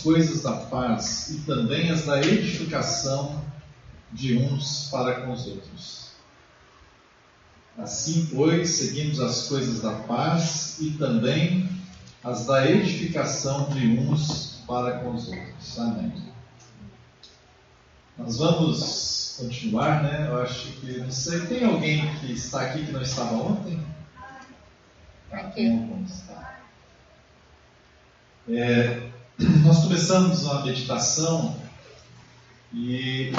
coisas da paz e também as da edificação de uns para com os outros. Assim, pois, seguimos as coisas da paz e também as da edificação de uns para com os outros. Amém. Nós vamos continuar, né? Eu acho que, não sei, tem alguém que está aqui que não estava ontem? Aqui. Nós começamos uma meditação e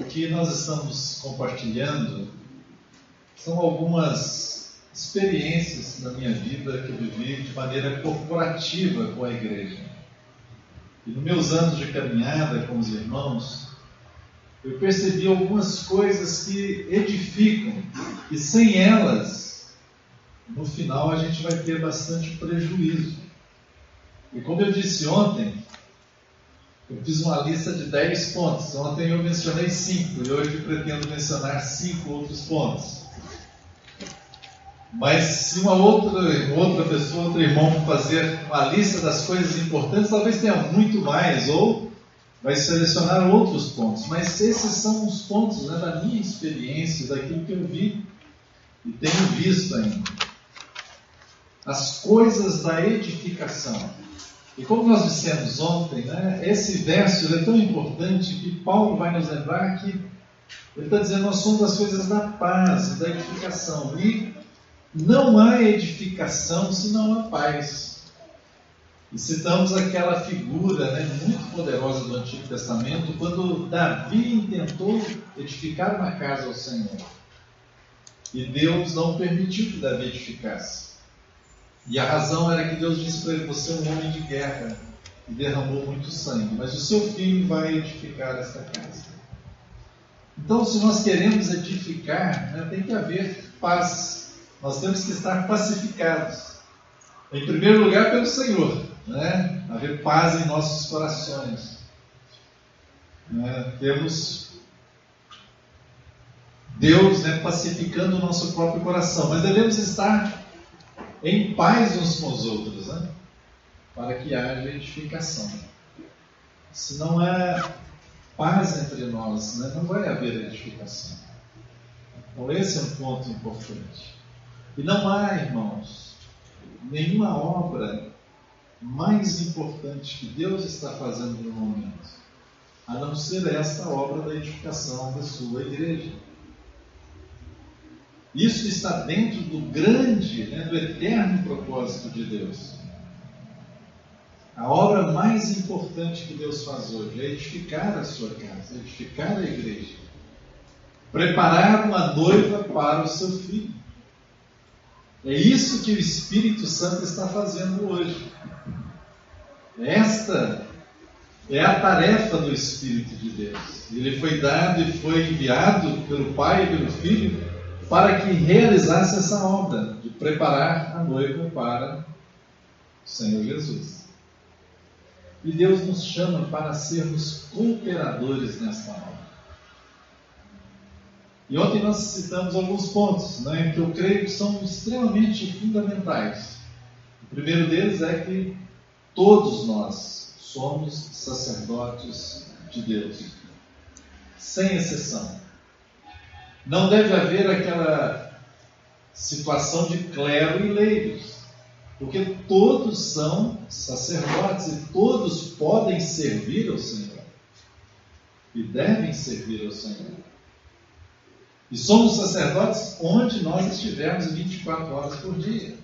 o que nós estamos compartilhando são algumas experiências da minha vida que eu vivi de maneira corporativa com a igreja. E nos meus anos de caminhada com os irmãos, eu percebi algumas coisas que edificam, e sem elas, no final, a gente vai ter bastante prejuízo. E como eu disse ontem, eu fiz uma lista de 10 pontos. Ontem eu mencionei 5 e hoje pretendo mencionar 5 outros pontos. Mas se uma outra pessoa, outro irmão fazer uma lista das coisas importantes, talvez tenha muito mais, ou vai selecionar outros pontos. Mas esses são os pontos, né, da minha experiência, daquilo que eu vi e tenho visto ainda. As coisas da edificação. E como nós dissemos ontem, né, esse verso é tão importante que Paulo vai nos lembrar que ele está dizendo: nós somos as coisas da paz e da edificação. E não há edificação se não há paz. E citamos aquela figura, né, muito poderosa do Antigo Testamento, quando Davi intentou edificar uma casa ao Senhor. E Deus não permitiu que Davi edificasse. E a razão era que Deus disse para ele: você é um homem de guerra e derramou muito sangue, mas o seu filho vai edificar esta casa. Então, se nós queremos edificar, né, tem que haver paz. Nós temos que estar pacificados. Em primeiro lugar, pelo Senhor, né? Haver paz em nossos corações. Temos Deus, né, pacificando o nosso próprio coração, mas devemos estar em paz uns com os outros, né? Para que haja edificação. Se não há paz entre nós, né, não vai haver edificação. Então esse é um ponto importante. E não há, irmãos, nenhuma obra mais importante que Deus está fazendo no momento, a não ser esta obra da edificação da sua igreja. Isso está dentro do grande, né, do eterno propósito de Deus. A obra mais importante que Deus faz hoje é edificar a sua casa, edificar a igreja, preparar uma noiva para o seu filho. É isso que o Espírito Santo está fazendo hoje. Esta é a tarefa do Espírito de Deus. Ele foi dado e foi enviado pelo Pai e pelo Filho para que realizasse essa obra de preparar a noiva para o Senhor Jesus. E Deus nos chama para sermos cooperadores nesta obra. E ontem nós citamos alguns pontos, né, que eu creio que são extremamente fundamentais. O primeiro deles é que todos nós somos sacerdotes de Deus, sem exceção. Não deve haver aquela situação de clero e leigos, porque todos são sacerdotes e todos podem servir ao Senhor e devem servir ao Senhor. E somos sacerdotes onde nós estivermos 24 horas por dia.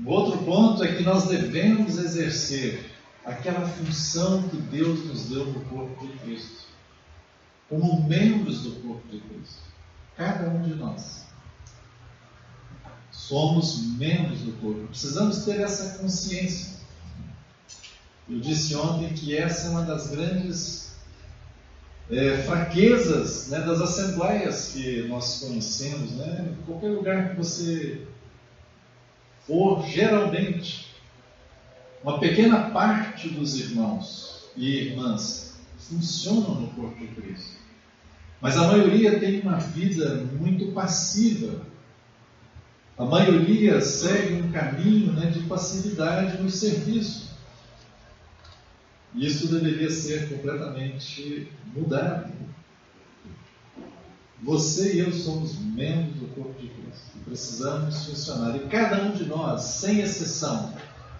O outro ponto é que nós devemos exercer aquela função que Deus nos deu no corpo de Cristo, como membros do corpo de Cristo. Cada um de nós somos membros do corpo. Precisamos ter essa consciência. Eu disse ontem que essa é uma das grandes fraquezas, né, das assembleias que nós conhecemos, né? Em qualquer lugar que você for, geralmente, uma pequena parte dos irmãos e irmãs funcionam no corpo de Cristo. Mas a maioria tem uma vida muito passiva. A maioria segue um caminho, né, de passividade no serviço. Isso deveria ser completamente mudado. Você e eu somos membros do corpo de Cristo. Precisamos funcionar. E cada um de nós, sem exceção,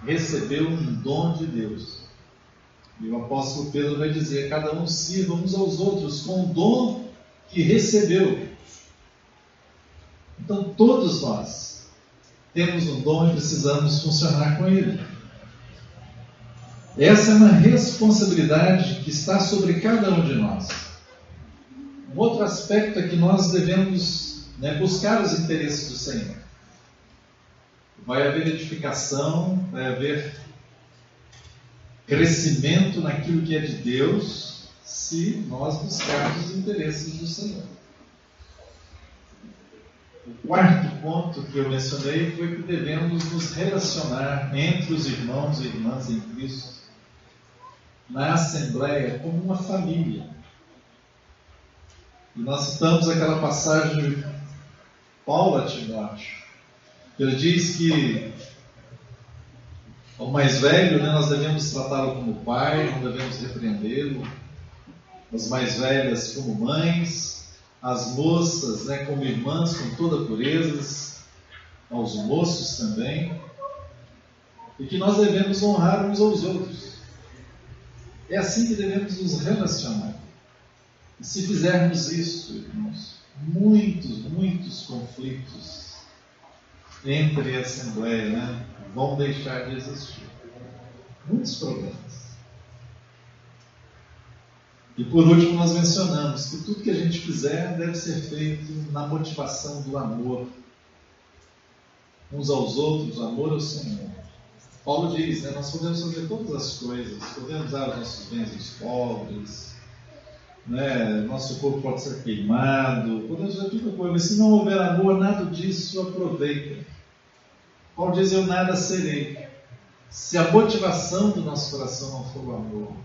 recebeu um dom de Deus. E o apóstolo Pedro vai dizer: cada um sirva uns aos outros com o dom que recebeu. Então todos nós temos um dom e precisamos funcionar com ele. Essa é uma responsabilidade que está sobre cada um de nós. Um outro aspecto é que nós devemos buscar os interesses do Senhor. Vai haver edificação, vai haver crescimento naquilo que é de Deus, se nós buscarmos os interesses do Senhor. O quarto ponto que eu mencionei foi que devemos nos relacionar entre os irmãos e irmãs em Cristo, na Assembleia, como uma família. E nós citamos aquela passagem de Paulo a Timóteo. Ele diz que o mais velho, nós devemos tratá-lo como pai, não devemos repreendê-lo. As mais velhas como mães, as moças como irmãs com toda pureza, aos moços também. E que nós devemos honrar uns aos outros. É assim que devemos nos relacionar. E se fizermos isso, irmãos, muitos conflitos entre a Assembleia vão deixar de existir. Muitos problemas. E por último nós mencionamos que tudo que a gente fizer deve ser feito na motivação do amor. Uns aos outros, o amor ao Senhor. Paulo diz, nós podemos fazer todas as coisas, podemos dar os nossos bens aos pobres, nosso corpo pode ser queimado, podemos fazer tudo coisa, mas se não houver amor, nada disso aproveita. Paulo diz: eu nada serei, se a motivação do nosso coração não for o amor.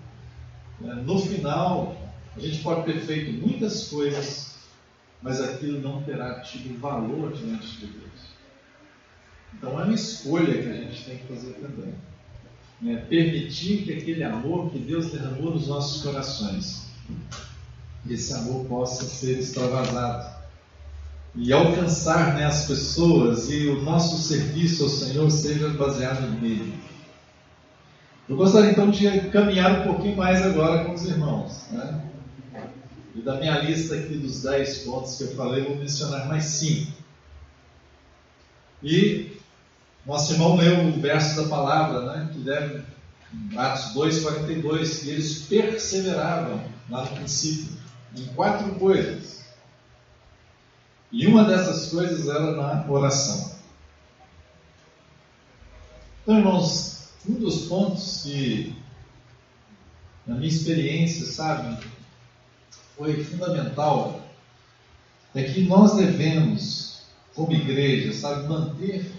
No final, a gente pode ter feito muitas coisas, mas aquilo não terá tido valor diante de Deus. Então é uma escolha que a gente tem que fazer também. Permitir que aquele amor que Deus derramou nos nossos corações, esse amor possa ser extravasado e alcançar as pessoas, e o nosso serviço ao Senhor seja baseado nele. Eu gostaria então de caminhar um pouquinho mais agora com os irmãos. E da minha lista aqui dos 10 pontos que eu falei, vou mencionar mais 5. E nosso irmão leu o verso da palavra, que deve, Atos 2:42, que eles perseveravam lá no princípio em 4 coisas. E uma dessas coisas era na oração. Então, irmãos, um dos pontos que, na minha experiência, foi fundamental, é que nós devemos, como igreja, manter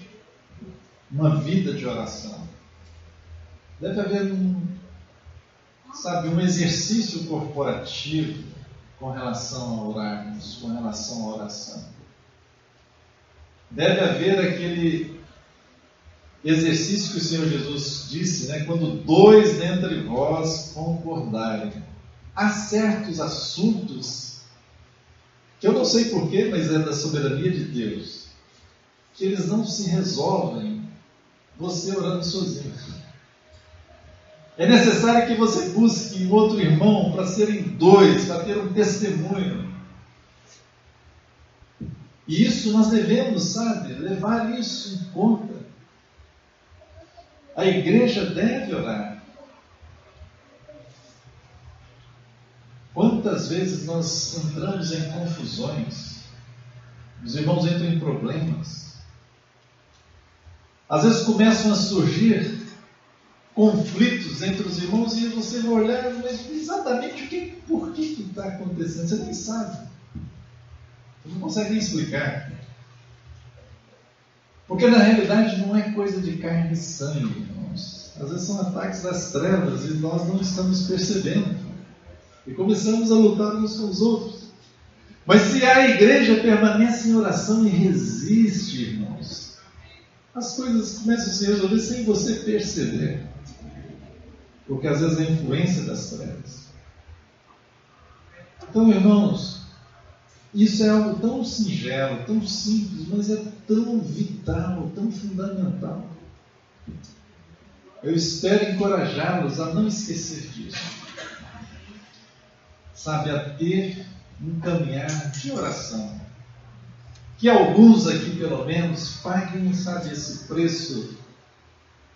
uma vida de oração. Deve haver um exercício corporativo com relação a orarmos, com relação à oração. Deve haver aquele exercício que o Senhor Jesus disse, quando 2 dentre vós concordarem. Há certos assuntos que eu não sei porquê, mas é da soberania de Deus, que eles não se resolvem você orando sozinho. É necessário que você busque um outro irmão para serem 2, para ter um testemunho. E isso nós devemos, levar isso em conta. A igreja deve orar. Quantas vezes nós entramos em confusões, os irmãos entram em problemas, às vezes começam a surgir conflitos entre os irmãos e você vai olhar, mas exatamente por que está acontecendo? Você nem sabe, você não consegue nem explicar, porque na realidade não é coisa de carne e sangue, irmãos. Às vezes são ataques das trevas e nós não estamos percebendo. E começamos a lutar uns com os outros. Mas se a igreja permanece em oração e resiste, irmãos, as coisas começam a se resolver sem você perceber. porque às vezes é a influência das trevas. Então, irmãos, isso é algo tão singelo, tão simples, mas é tão vital, tão fundamental. Eu espero encorajá-los a não esquecer disso. Sabe, a ter um caminhar de oração. Que alguns aqui, pelo menos, paguem, sabe, esse preço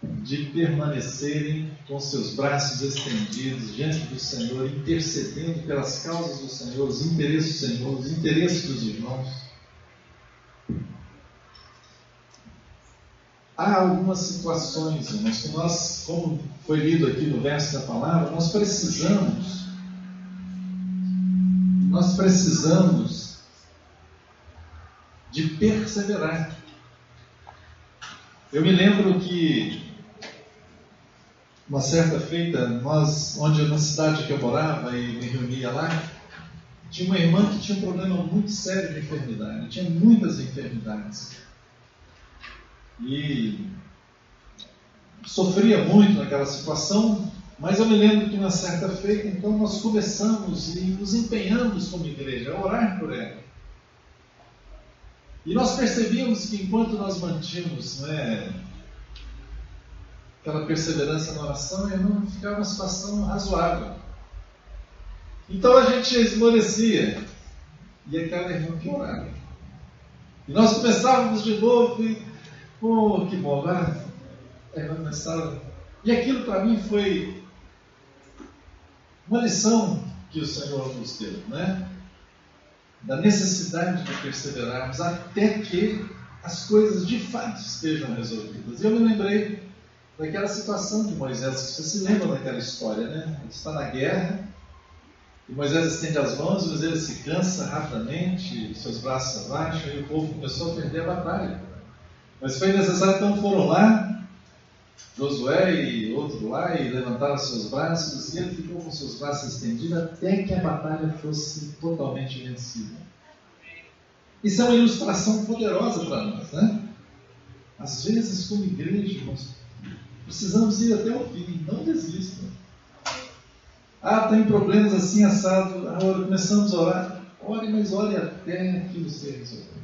de permanecerem com seus braços estendidos diante do Senhor, intercedendo pelas causas do Senhor, os interesses do Senhor, os interesses dos irmãos. Há algumas situações, irmãos, que nós, como foi lido aqui no verso da palavra, nós precisamos de perseverar. Eu me lembro que uma certa feita, onde na cidade que eu morava e me reunia lá, tinha uma irmã que tinha um problema muito sério de enfermidade, tinha muitas enfermidades. E sofria muito naquela situação, mas eu me lembro que uma certa feita, então nós começamos e nos empenhamos como igreja a orar por ela. E nós percebíamos que enquanto nós mantínhamos, aquela perseverança na oração, a irmã ficava uma situação razoável. Então a gente esmorecia e aquela irmã piorava. E nós começávamos de novo e, que bom, agora a irmã começava. E aquilo para mim foi uma lição que o Senhor nos deu, da necessidade de perseverarmos até que as coisas de fato estejam resolvidas. E eu me lembrei daquela situação de Moisés, que vocês se lembram daquela história, Ele está na guerra, e Moisés estende as mãos, mas ele se cansa rapidamente, seus braços abaixam, e o povo começou a perder a batalha. Mas foi necessário, então foram lá, Josué e outro lá, e levantaram seus braços, e ele ficou com seus braços estendidos até que a batalha fosse totalmente vencida. Isso é uma ilustração poderosa para nós, Às vezes, como igreja, irmãos, precisamos ir até o fim, não desistam. Tem problemas assim, assado, agora começamos a orar. Ore, mas ore até aquilo ser resolvido.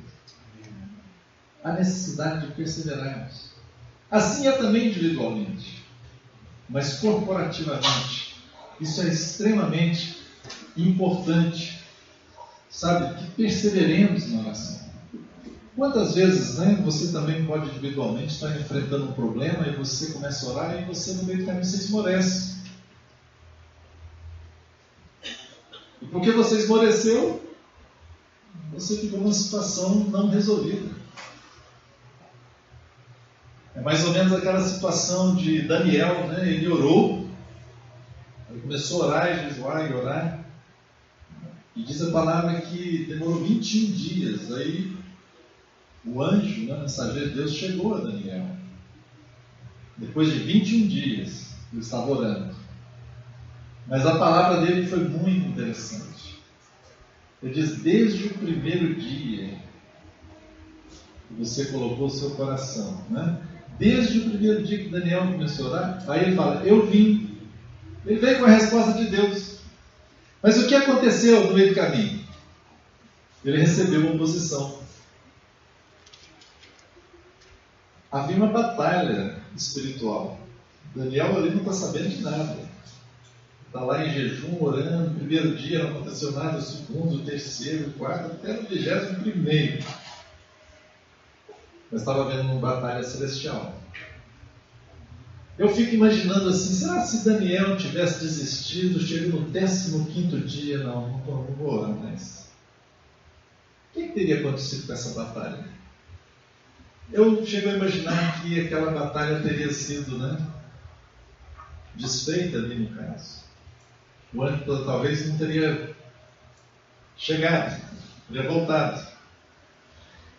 Há necessidade de perseverarmos. Assim é também individualmente, mas corporativamente. Isso é extremamente importante, sabe, que perseveremos na oração. Quantas vezes, você também pode individualmente estar enfrentando um problema e você começa a orar e você no meio do caminho se esmorece. E porque você esmoreceu, você ficou numa situação não resolvida. É mais ou menos aquela situação de Daniel, Ele orou, ele começou a orar e jejuar e orar, e diz a palavra que demorou 21 dias, aí o anjo, o mensageiro de Deus, chegou a Daniel, depois de 21 dias, ele estava orando, mas a palavra dele foi muito interessante. Ele diz: desde o primeiro dia que você colocou o seu coração, desde o primeiro dia que Daniel começou a orar, aí ele fala: eu vim. Ele veio com a resposta de Deus. Mas o que aconteceu no meio do caminho? Ele recebeu uma oposição. Havia uma batalha espiritual. Daniel ali não está sabendo de nada. Está lá em jejum, orando. No primeiro dia não aconteceu nada, o segundo, o terceiro, o quarto, até o 21º. Mas estava vendo uma batalha celestial. Eu fico imaginando assim: será que se Daniel tivesse desistido, chegou no 15º dia, não vou orar mais? O que teria acontecido com essa batalha? Eu chego a imaginar que aquela batalha teria sido, desfeita ali no caso. O anjo talvez não teria chegado, teria voltado.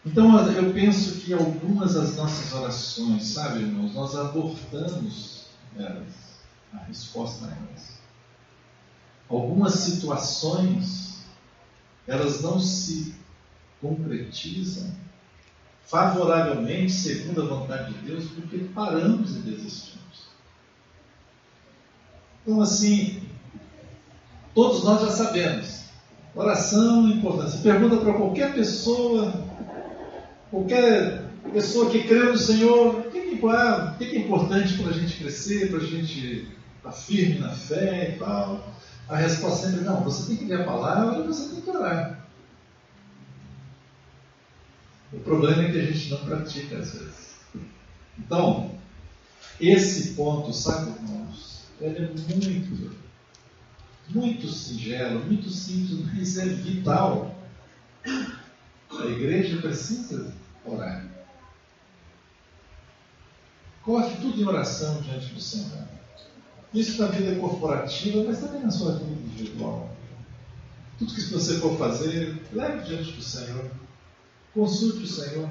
Então eu penso que algumas das nossas orações, sabe, irmãos, nós abortamos elas, a resposta a elas. Algumas situações, elas não se concretizam favoravelmente, segundo a vontade de Deus, porque paramos e desistimos. Então, assim, todos nós já sabemos. Oração é importante. Você pergunta para qualquer pessoa que crê no Senhor, o que é importante para a gente crescer, para a gente estar firme na fé e tal. A resposta sempre é: não, você tem que ler a palavra e você tem que orar. O problema é que a gente não pratica às vezes. Então, esse ponto, sabe, irmãos, ele é muito singelo, muito simples, mas é vital. A igreja precisa orar. Coloque tudo em oração diante do Senhor. Isso na vida corporativa, mas também na sua vida individual. Tudo que você for fazer, leve diante do Senhor. Consulte o Senhor.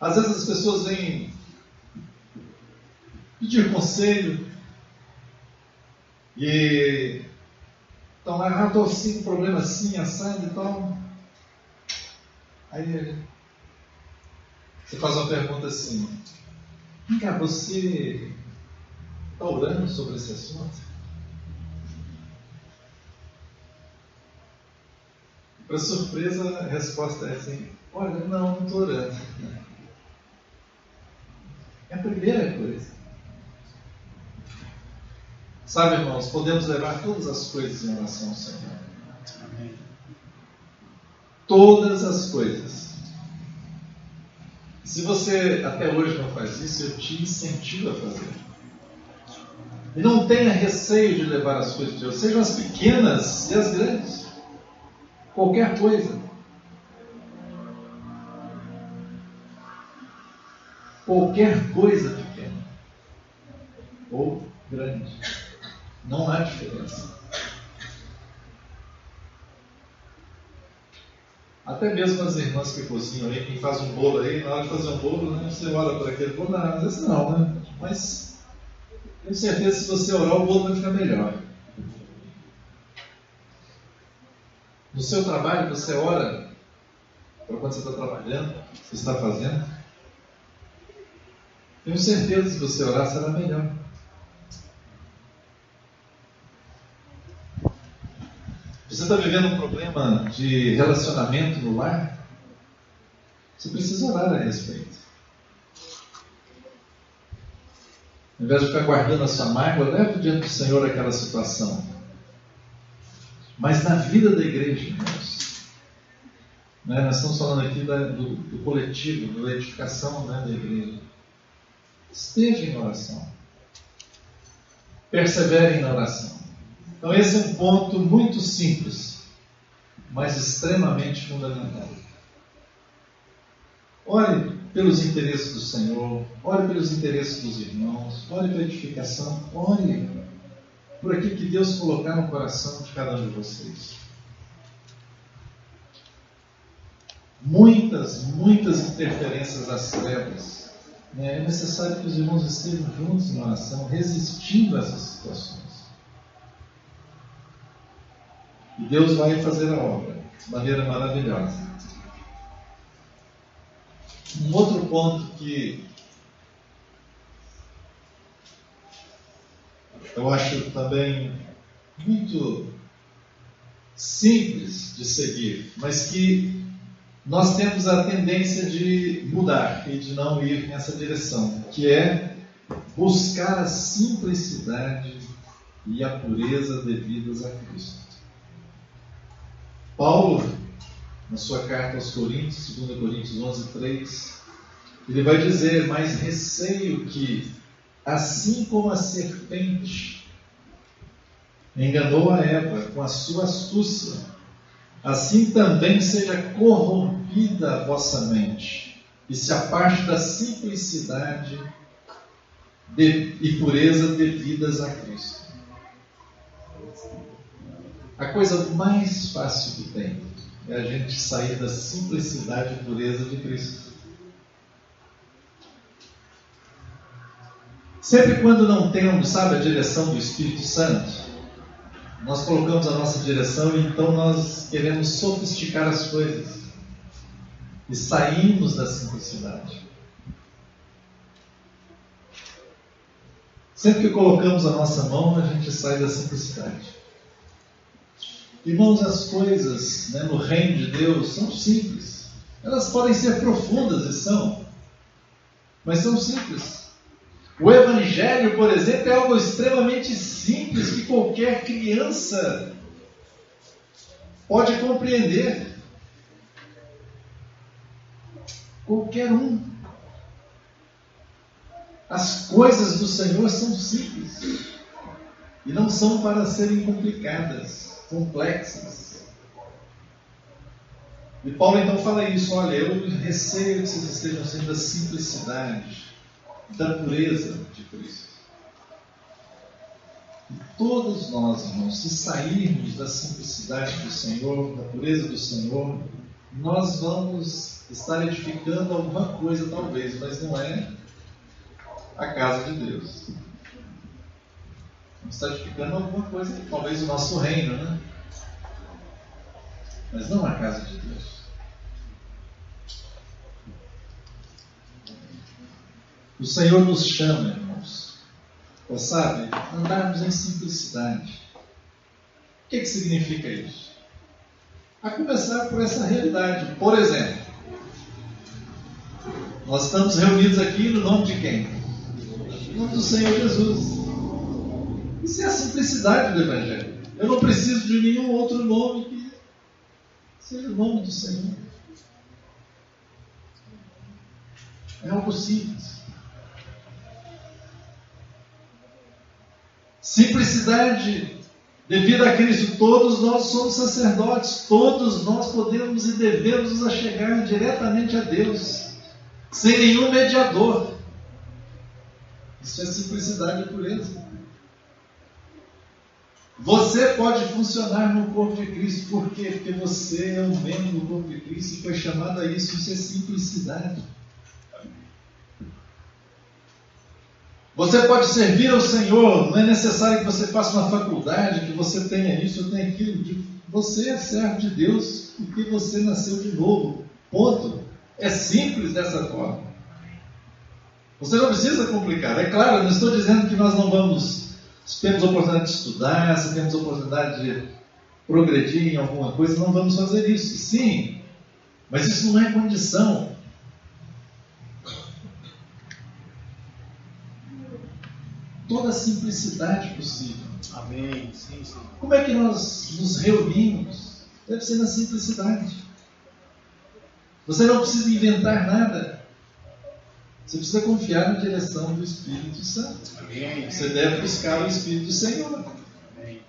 Às vezes as pessoas vêm pedir conselho e estão lá, estou assim, com problema assim, assado e tal. Aí você faz uma pergunta assim: cara, você está orando sobre esse assunto? Para surpresa, a resposta é assim: olha, não estou orando. É a primeira coisa. Sabe, irmãos, podemos levar todas as coisas em oração ao Senhor. Amém. Todas as coisas. Se você até hoje não faz isso, eu te incentivo a fazer. E não tenha receio de levar as coisas de Deus, sejam as pequenas e as grandes. Qualquer coisa. Qualquer coisa pequena ou grande. Não há diferença. Até mesmo as irmãs que cozinham aí, quem faz um bolo aí, na hora de fazer um bolo, né, você ora por aquele bolo, não, às vezes não, né? Mas tenho certeza que se você orar, o bolo vai ficar melhor. No seu trabalho, você ora para quando você está trabalhando, você está fazendo. Tenho certeza que se você orar, será melhor. Você está vivendo um problema de relacionamento no lar? Você precisa orar a respeito. Ao invés de ficar guardando a sua mágoa, leve diante do Senhor aquela situação. Mas na vida da igreja, irmãos, né, nós estamos falando aqui do coletivo, da edificação, né, da igreja. Esteja em oração. Perseverem na oração. Então esse é um ponto muito simples, mas extremamente fundamental. Ore pelos interesses do Senhor, ore pelos interesses dos irmãos, ore pela edificação, ore por aquilo que Deus colocar no coração de cada um de vocês. Muitas interferências das trevas. É necessário que os irmãos estejam juntos em oração, resistindo a essas situações. E Deus vai fazer a obra de maneira maravilhosa. Um outro ponto que eu acho também muito simples de seguir, mas que nós temos a tendência de mudar e de não ir nessa direção, que é buscar a simplicidade e a pureza devidas a Cristo. Paulo, na sua carta aos Coríntios, 2 Coríntios 11:3, ele vai dizer: mas receio que, assim como a serpente enganou a Eva com a sua astúcia, assim também seja corrompida a vossa mente, e se aparte da simplicidade e pureza devidas a Cristo. A coisa mais fácil que tem é a gente sair da simplicidade e pureza de Cristo. Sempre quando não temos, a direção do Espírito Santo, nós colocamos a nossa direção e então nós queremos sofisticar as coisas e saímos da simplicidade. Sempre que colocamos a nossa mão, a gente sai da simplicidade. Irmãos, as coisas, né, no reino de Deus são simples. Elas podem ser profundas e são, mas são simples. O Evangelho, por exemplo, é algo extremamente simples que qualquer criança pode compreender. Qualquer um. As coisas do Senhor são simples e não são para serem complicadas, complexas. E Paulo então fala isso: olha, eu receio que vocês estejam sendo da simplicidade, da pureza de Cristo. E todos nós, irmãos, se sairmos da simplicidade do Senhor, da pureza do Senhor, nós vamos estar edificando alguma coisa, talvez, mas não é a casa de Deus. Vamos estar edificando alguma coisa, talvez o nosso reino, né? Mas não a casa de Deus. O Senhor nos chama, irmãos, para, sabe, andarmos em simplicidade. O que significa isso? A começar por essa realidade. Por exemplo, nós estamos reunidos aqui no nome de quem? No nome do Senhor Jesus. Isso é a simplicidade do Evangelho. Eu não preciso de nenhum outro nome que seja o nome do Senhor. É algo simples. Simplicidade devido a Cristo. Todos nós somos sacerdotes. Todos nós podemos e devemos nos achegar diretamente a Deus, sem nenhum mediador. Isso é simplicidade e pureza. Você pode funcionar no corpo de Cristo. Por quê? Porque você é um membro do corpo de Cristo e foi chamado a isso. Isso é simplicidade. Você pode servir ao Senhor. Não é necessário que você faça uma faculdade, que você tenha isso ou tenha aquilo. Você é servo de Deus porque você nasceu de novo. Ponto. É simples dessa forma. Você não precisa complicar. É claro, eu não estou dizendo que nós não vamos... Se temos oportunidade de estudar, se temos oportunidade de progredir em alguma coisa, não vamos fazer isso. Sim, mas isso não é condição. Toda a simplicidade possível. Amém. Sim, sim. Como é que nós nos reunimos? Deve ser na simplicidade. Você não precisa inventar nada. Você precisa confiar na direção do Espírito Santo. Amém. Você deve buscar o Espírito do Senhor. Amém.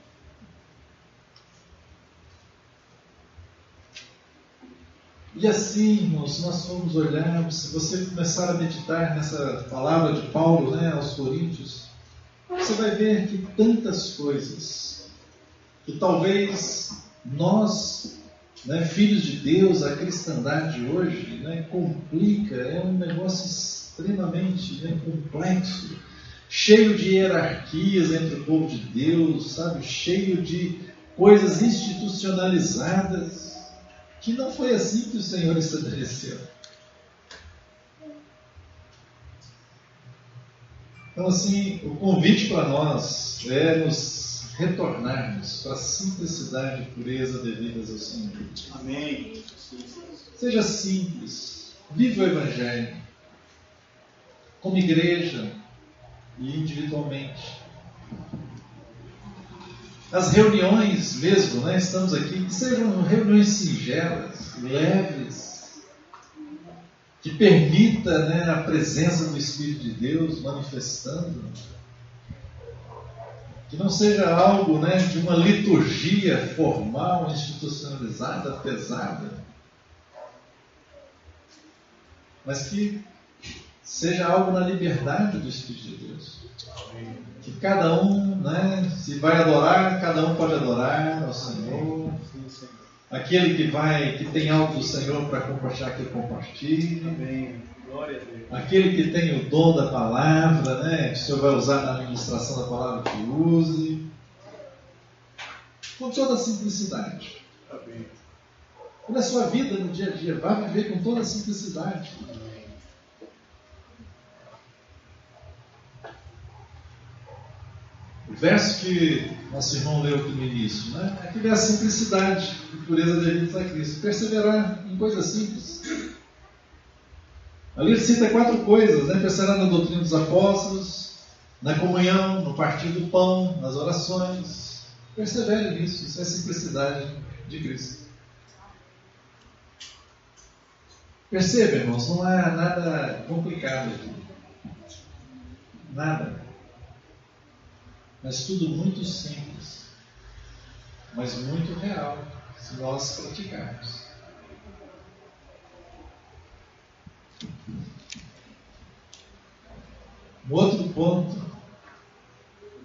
E assim, irmãos, nós fomos olhar, se você começar a meditar nessa palavra de Paulo, né, aos Coríntios, você vai ver que tantas coisas que talvez nós, né, filhos de Deus, a cristandade hoje, né, complica, é um negócio extremamente, né, complexo, cheio de hierarquias entre o povo de Deus, sabe, cheio de coisas institucionalizadas, que não foi assim que o Senhor estabeleceu. Então, assim, o convite para nós é nos retornarmos para a simplicidade e pureza devidas ao Senhor. Amém. Seja simples, viva o Evangelho, como igreja e individualmente. As reuniões mesmo, né, estamos aqui, que sejam reuniões singelas, leves, que permita, né, a presença do Espírito de Deus manifestando, que não seja algo, né, de uma liturgia formal, institucionalizada, pesada, mas que seja algo na liberdade do Espírito de Deus. Que cada um, né, se vai adorar, cada um pode adorar ao Senhor. Aquele que tem algo do Senhor para compartilhar, que compartilhe. Amém. Glória a Deus. Aquele que tem o dom da palavra, né, que o Senhor vai usar na administração da palavra, que use. Com toda a simplicidade. Amém. E na sua vida, no dia a dia, vá viver com toda a simplicidade. O verso que nosso irmão leu aqui no início, né? É que é a simplicidade e pureza devidos a Cristo. Perseverar em coisas simples. Ali ele cita 4 coisas, né? Perseverar na doutrina dos apóstolos, na comunhão, no partir do pão, nas orações. Persevere nisso, isso é a simplicidade de Cristo. Perceba, irmãos, não há nada complicado aqui. Nada. Mas tudo muito simples, mas muito real, se nós praticarmos. Um outro ponto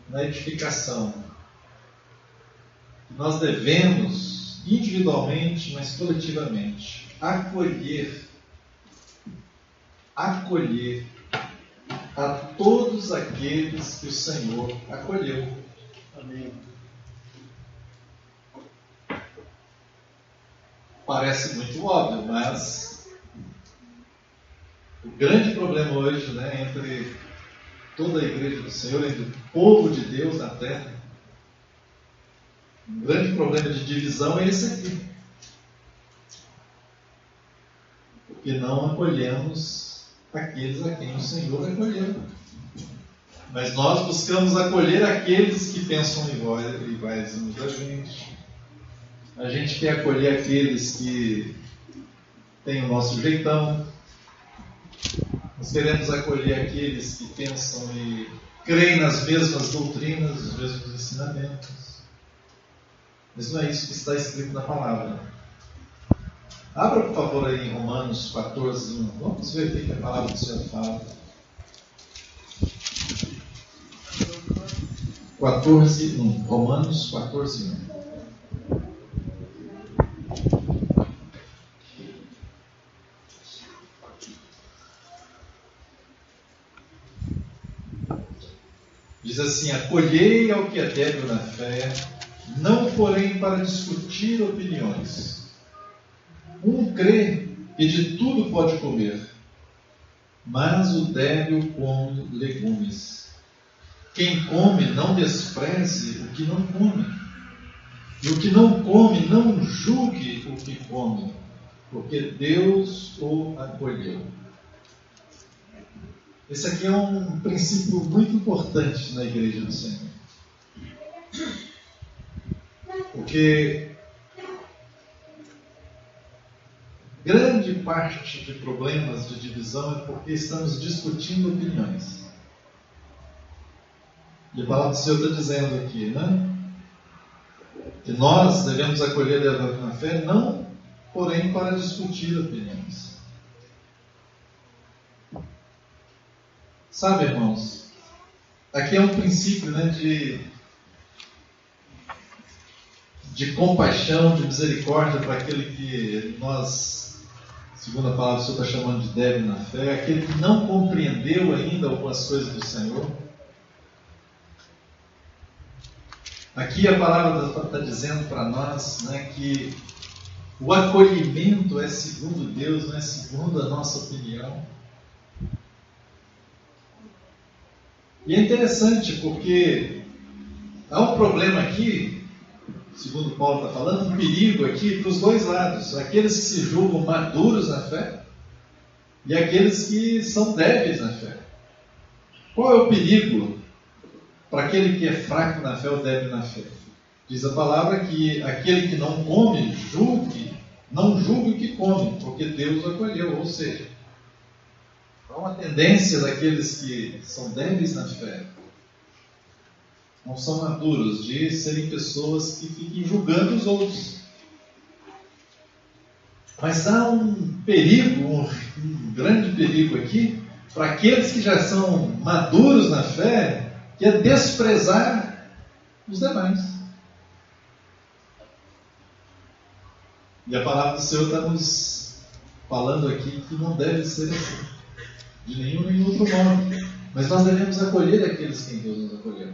na edificação. Nós devemos, individualmente, mas coletivamente, acolher a todos aqueles que o Senhor acolheu. Amém. Parece muito óbvio, mas o grande problema hoje, né, entre toda a igreja do Senhor, entre o povo de Deus na terra, um grande problema de divisão é esse aqui. Porque não acolhemos aqueles a quem o Senhor acolheu. Mas nós buscamos acolher aqueles que pensam iguais a gente. A gente quer acolher aqueles que têm o nosso jeitão. Nós queremos acolher aqueles que pensam e creem nas mesmas doutrinas, nos mesmos ensinamentos. Mas não é isso que está escrito na palavra. Abra, por favor, aí em Romanos 14:1. Vamos ver o que a palavra do Senhor fala. 14:1. Romanos 14:1. Diz assim: acolhei ao que é débil na fé, não porém para discutir opiniões. Um crê que de tudo pode comer, mas o débil come legumes. Quem come não despreze o que não come, e o que não come não julgue o que come, porque Deus o acolheu. Esse aqui é um princípio muito importante na igreja do Senhor. Porque grande parte de problemas de divisão é porque estamos discutindo opiniões. E a palavra do Senhor está dizendo aqui, né? Que nós devemos acolher a fé, não, porém, para discutir opiniões. Sabe, irmãos, aqui é um princípio, né, de compaixão, de misericórdia para aquele que nós, segundo a palavra do Senhor, está chamando de débil na fé, aquele que não compreendeu ainda algumas coisas do Senhor. Aqui a palavra está dizendo para nós, né, que o acolhimento é segundo Deus, não é segundo a nossa opinião. E é interessante porque há um problema aqui, segundo Paulo está falando, um perigo aqui para os dois lados. Aqueles que se julgam maduros na fé e aqueles que são débeis na fé. Qual é o perigo para aquele que é fraco na fé ou débil na fé? Diz a palavra que aquele que não come, não julgue o que come, porque Deus o acolheu. Ou seja, há uma tendência daqueles que são débeis na fé, não são maduros, de serem pessoas que fiquem julgando os outros. Mas há um perigo, um grande perigo aqui, para aqueles que já são maduros na fé, que é desprezar os demais. E a palavra do Senhor está nos falando aqui que não deve ser assim, de nenhum nem outro modo. Mas nós devemos acolher aqueles que Deus nos acolheu.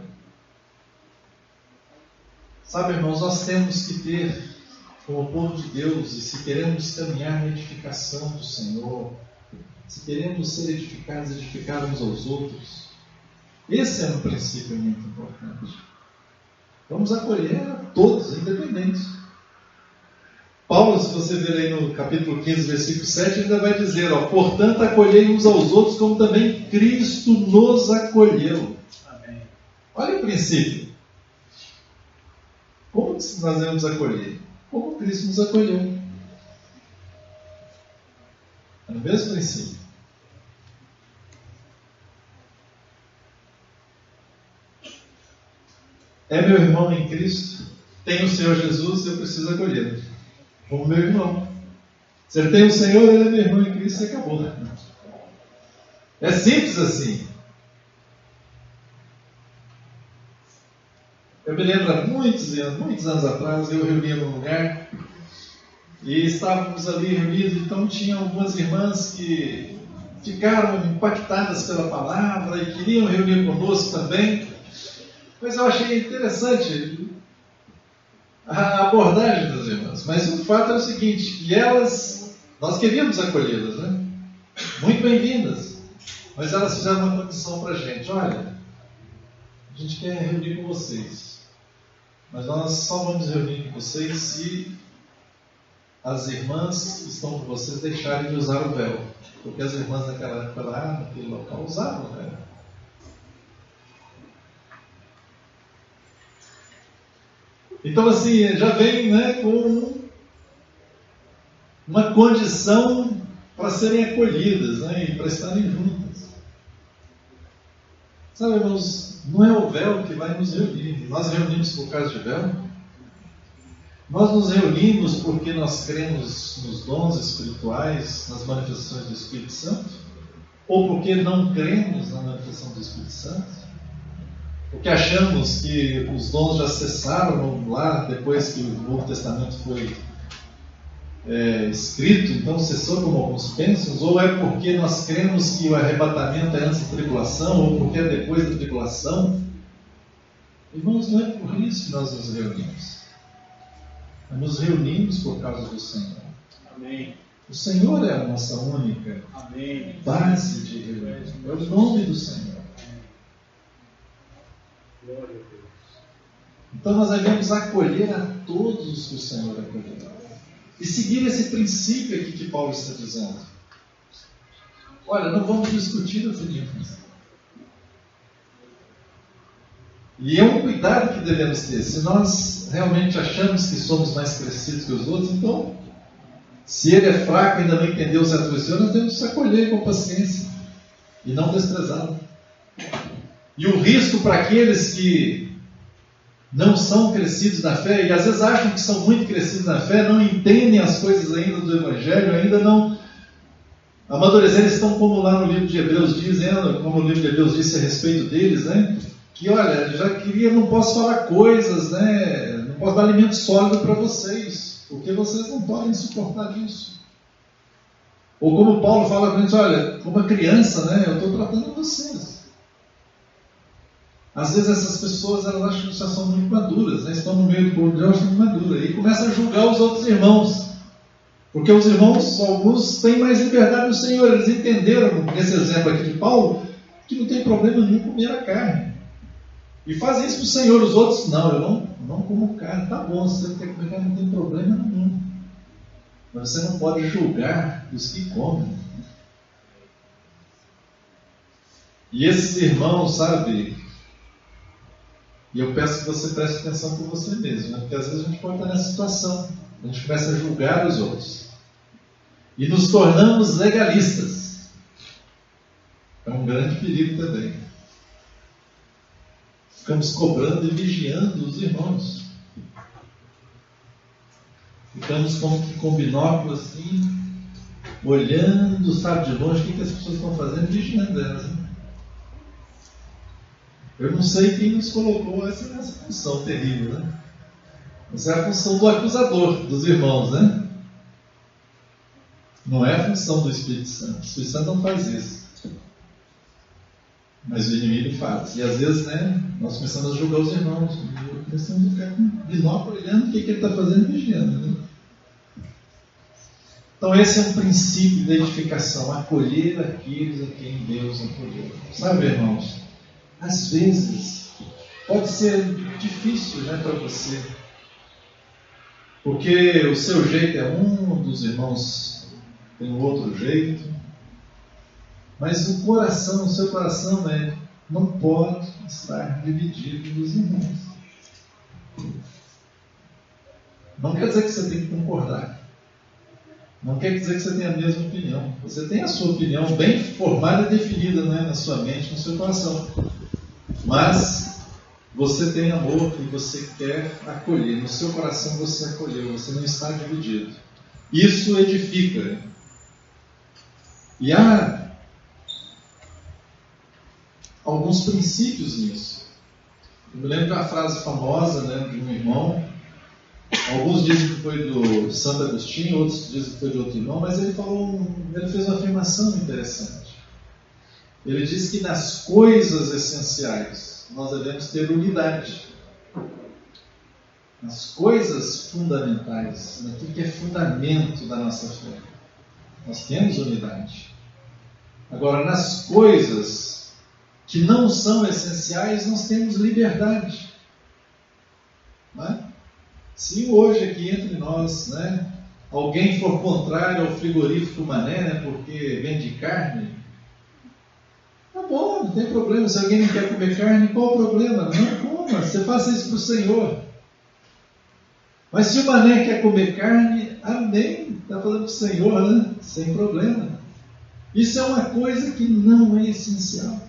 Sabe, irmãos, nós temos que ter, como povo de Deus, e se queremos caminhar na edificação do Senhor, se queremos ser edificados, edificar uns aos outros, Esse é um princípio muito importante. Vamos acolher a todos, independentes. Paulo, se você ver aí no capítulo 15, versículo 7, ainda vai dizer, portanto, acolhei uns aos outros, como também Cristo nos acolheu. Amém. Olha o princípio. Como nós devemos acolher? Como Cristo nos acolheu. É o mesmo princípio. É meu irmão em Cristo, tem o Senhor Jesus, eu preciso acolhê-lo. Como meu irmão. Se ele tem o Senhor, ele é meu irmão em Cristo e acabou. É simples assim. Eu me lembro, há muitos anos atrás, eu reunia num lugar e estávamos ali reunidos, então tinha algumas irmãs que ficaram impactadas pela palavra e queriam reunir conosco também. Mas eu achei interessante a abordagem das irmãs. Mas o fato é o seguinte, que nós queríamos acolhê-las, né? Muito bem-vindas. Mas elas fizeram uma condição para a gente. Olha, a gente quer reunir com vocês. Mas nós só vamos reunir com vocês se as irmãs que estão com vocês deixarem de usar o véu. Porque as irmãs naquela época lá, naquele local, usavam o véu. Então, assim, já vem, né, com uma condição para serem acolhidas, né, e para estarem juntas. Sabe, irmãos, não é o véu que vai nos reunir. Nós reunimos por causa de véu. Nós nos reunimos porque nós cremos nos dons espirituais, nas manifestações do Espírito Santo, ou porque não cremos na manifestação do Espírito Santo. Porque achamos que os dons já cessaram lá depois que o Novo Testamento foi escrito, então cessou como alguns pensam, ou é porque nós cremos que o arrebatamento é antes da tribulação, ou porque é depois da tribulação. Irmãos, não é por isso que nós nos reunimos. Nós nos reunimos por causa do Senhor. Amém. O Senhor é a nossa única Amém. base de reunião. É o nome do Senhor. Glória a Deus. Então nós devemos acolher a todos os que o Senhor acolheu. E seguir esse princípio aqui que Paulo está dizendo. Olha, não vamos discutir opiniões. E é um cuidado que devemos ter. Se nós realmente achamos que somos mais crescidos que os outros, então, se ele é fraco e ainda não entendeu certas coisas, nós temos que acolher com paciência e não desprezá-lo. E o risco para aqueles que não são crescidos na fé, e às vezes acham que são muito crescidos na fé, não entendem as coisas ainda do Evangelho, ainda não amadurecer, estão como lá no livro de Hebreus dizendo, como o livro de Hebreus disse a respeito deles, né? Que olha, já queria, não posso falar coisas, né? Não posso dar alimento sólido para vocês, porque vocês não podem suportar isso. Ou como Paulo fala para a gente, olha, como uma criança, né? Eu estou tratando vocês. Às vezes essas pessoas, elas acham que já são muito maduras, né? Estão no meio do povo de Deus, acham muito maduras, e começam a julgar os outros irmãos. Porque os irmãos, alguns têm mais liberdade no Senhor, eles entenderam, nesse exemplo aqui de Paulo, que não tem problema nenhum comer a carne. E fazem isso para o Senhor, os outros, não, eu não como carne, tá bom, se você quer comer carne, não tem problema nenhum. Mas você não pode julgar os que comem. E esses irmãos, sabe, e eu peço que você preste atenção por você mesmo, né? Porque às vezes a gente pode estar nessa situação, a gente começa a julgar os outros. E nos tornamos legalistas. É um grande perigo também. Ficamos cobrando e vigiando os irmãos. Ficamos como que com binóculo assim, olhando, sabe, de longe, o que as pessoas estão fazendo, vigiando elas. Né? Eu não sei quem nos colocou nessa função terrível, né? Essa é a função do acusador, dos irmãos, né? Não é a função do Espírito Santo. O Espírito Santo não faz isso. Mas o inimigo faz. E às vezes, né, nós começamos a julgar os irmãos. Começamos a ficar com binóculo olhando o que ele está fazendo e vigiando. Né? Então esse é um princípio de edificação. Acolher aqueles a quem Deus acolheu. Sabe, irmãos? às vezes, pode ser difícil, né, para você. Porque o seu jeito é um, dos irmãos tem um outro jeito. Mas o coração, o seu coração, não pode estar dividido dos irmãos. Não quer dizer que você tem que concordar. Não quer dizer que você tem a mesma opinião. Você tem a sua opinião bem formada e definida, né, na sua mente, no seu coração. Mas você tem amor e você quer acolher. No seu coração você acolheu, você não está dividido. Isso edifica. E há alguns princípios nisso. Eu me lembro de uma frase famosa, né, de um irmão. Alguns dizem que foi do Santo Agostinho, outros dizem que foi de outro irmão, mas ele fez uma afirmação interessante. Ele diz que nas coisas essenciais nós devemos ter unidade. Nas coisas fundamentais, naquilo que é fundamento da nossa fé, nós temos unidade. Agora, nas coisas que não são essenciais, nós temos liberdade. Não é? Se hoje aqui entre nós, né, alguém for contrário ao frigorífico Mané, né, porque vende carne, tá bom, não tem problema. Se alguém não quer comer carne, qual o problema? Não coma, você faça isso para o Senhor. Mas se o Mané quer comer carne, amém, está falando para o Senhor, né? Sem problema. Isso é uma coisa que não é essencial.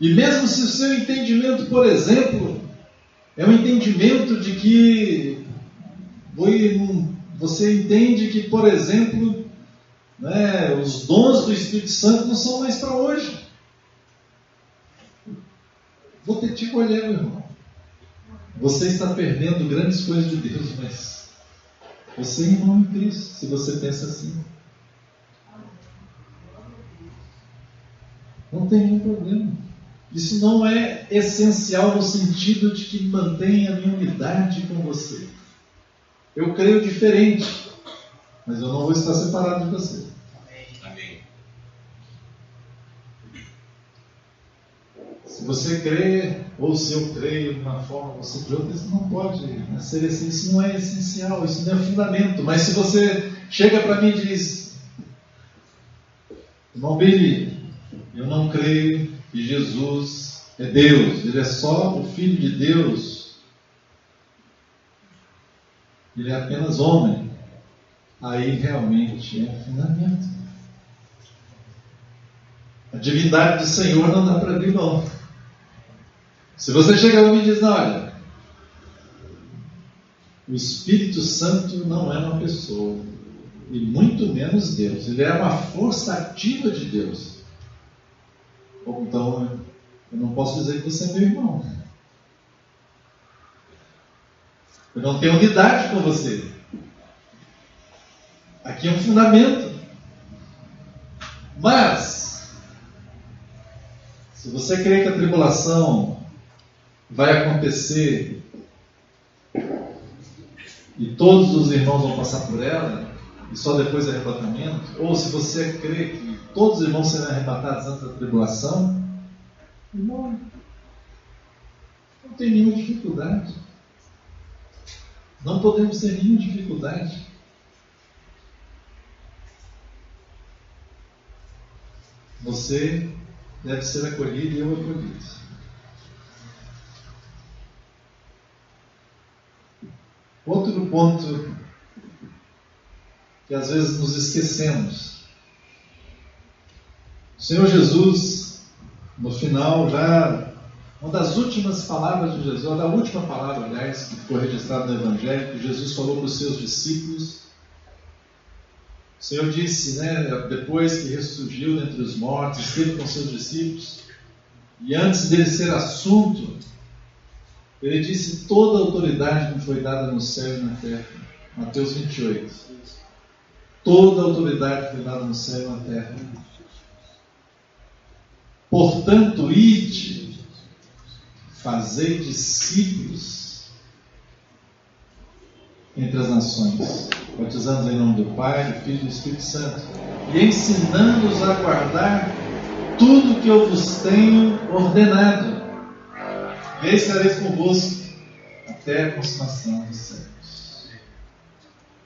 E mesmo se o seu entendimento, por exemplo, é um entendimento de que você entende que, por exemplo, né, os dons do Espírito Santo não são mais para hoje. Vou ter que te colher, meu irmão. Você está perdendo grandes coisas de Deus, mas você é irmão em Cristo, se você pensa assim. Não tem nenhum problema. Isso não é essencial no sentido de que mantenha a minha unidade com você. Eu creio diferente, mas eu não vou estar separado de você. Amém. Se você crê, ou se eu creio de uma forma, você de outra, isso não pode ser assim. Isso não é essencial, isso não é fundamento. Mas se você chega para mim e diz: irmão Billy, eu não creio que Jesus é Deus, Ele é só o Filho de Deus, Ele é apenas homem, aí realmente é um fundamento. A divindade do Senhor não dá para abrir mão. Se você chegar a mim e diz: não, olha, o Espírito Santo não é uma pessoa, e muito menos Deus, Ele é uma força ativa de Deus. Então, eu não posso dizer que você é meu irmão. Eu não tenho unidade com você. Aqui é um fundamento. Mas, se você crê que a tribulação vai acontecer e todos os irmãos vão passar por ela, e só depois do arrebatamento, ou se você crê que todos os irmãos serão arrebatados antes da tribulação, irmão, não tem nenhuma dificuldade. Não podemos ter nenhuma dificuldade. Você deve ser acolhido e eu acolhido. Outro ponto que às vezes nos esquecemos. O Senhor Jesus, no final, já uma das últimas palavras de Jesus, da última palavra, aliás, que ficou registrada no Evangelho, que Jesus falou para os seus discípulos. O Senhor disse, né, depois que ressurgiu dentre os mortos, esteve com seus discípulos, e antes dele ser assunto, ele disse: toda a autoridade me foi dada no céu e na terra. Mateus 28. Toda a autoridade foi dada no céu e na terra. Portanto, ide, fazei discípulos entre as nações, batizando em nome do Pai, do Filho e do Espírito Santo, e ensinando-os a guardar tudo que eu vos tenho ordenado. E eis que estareis convosco até a consumação dos séculos.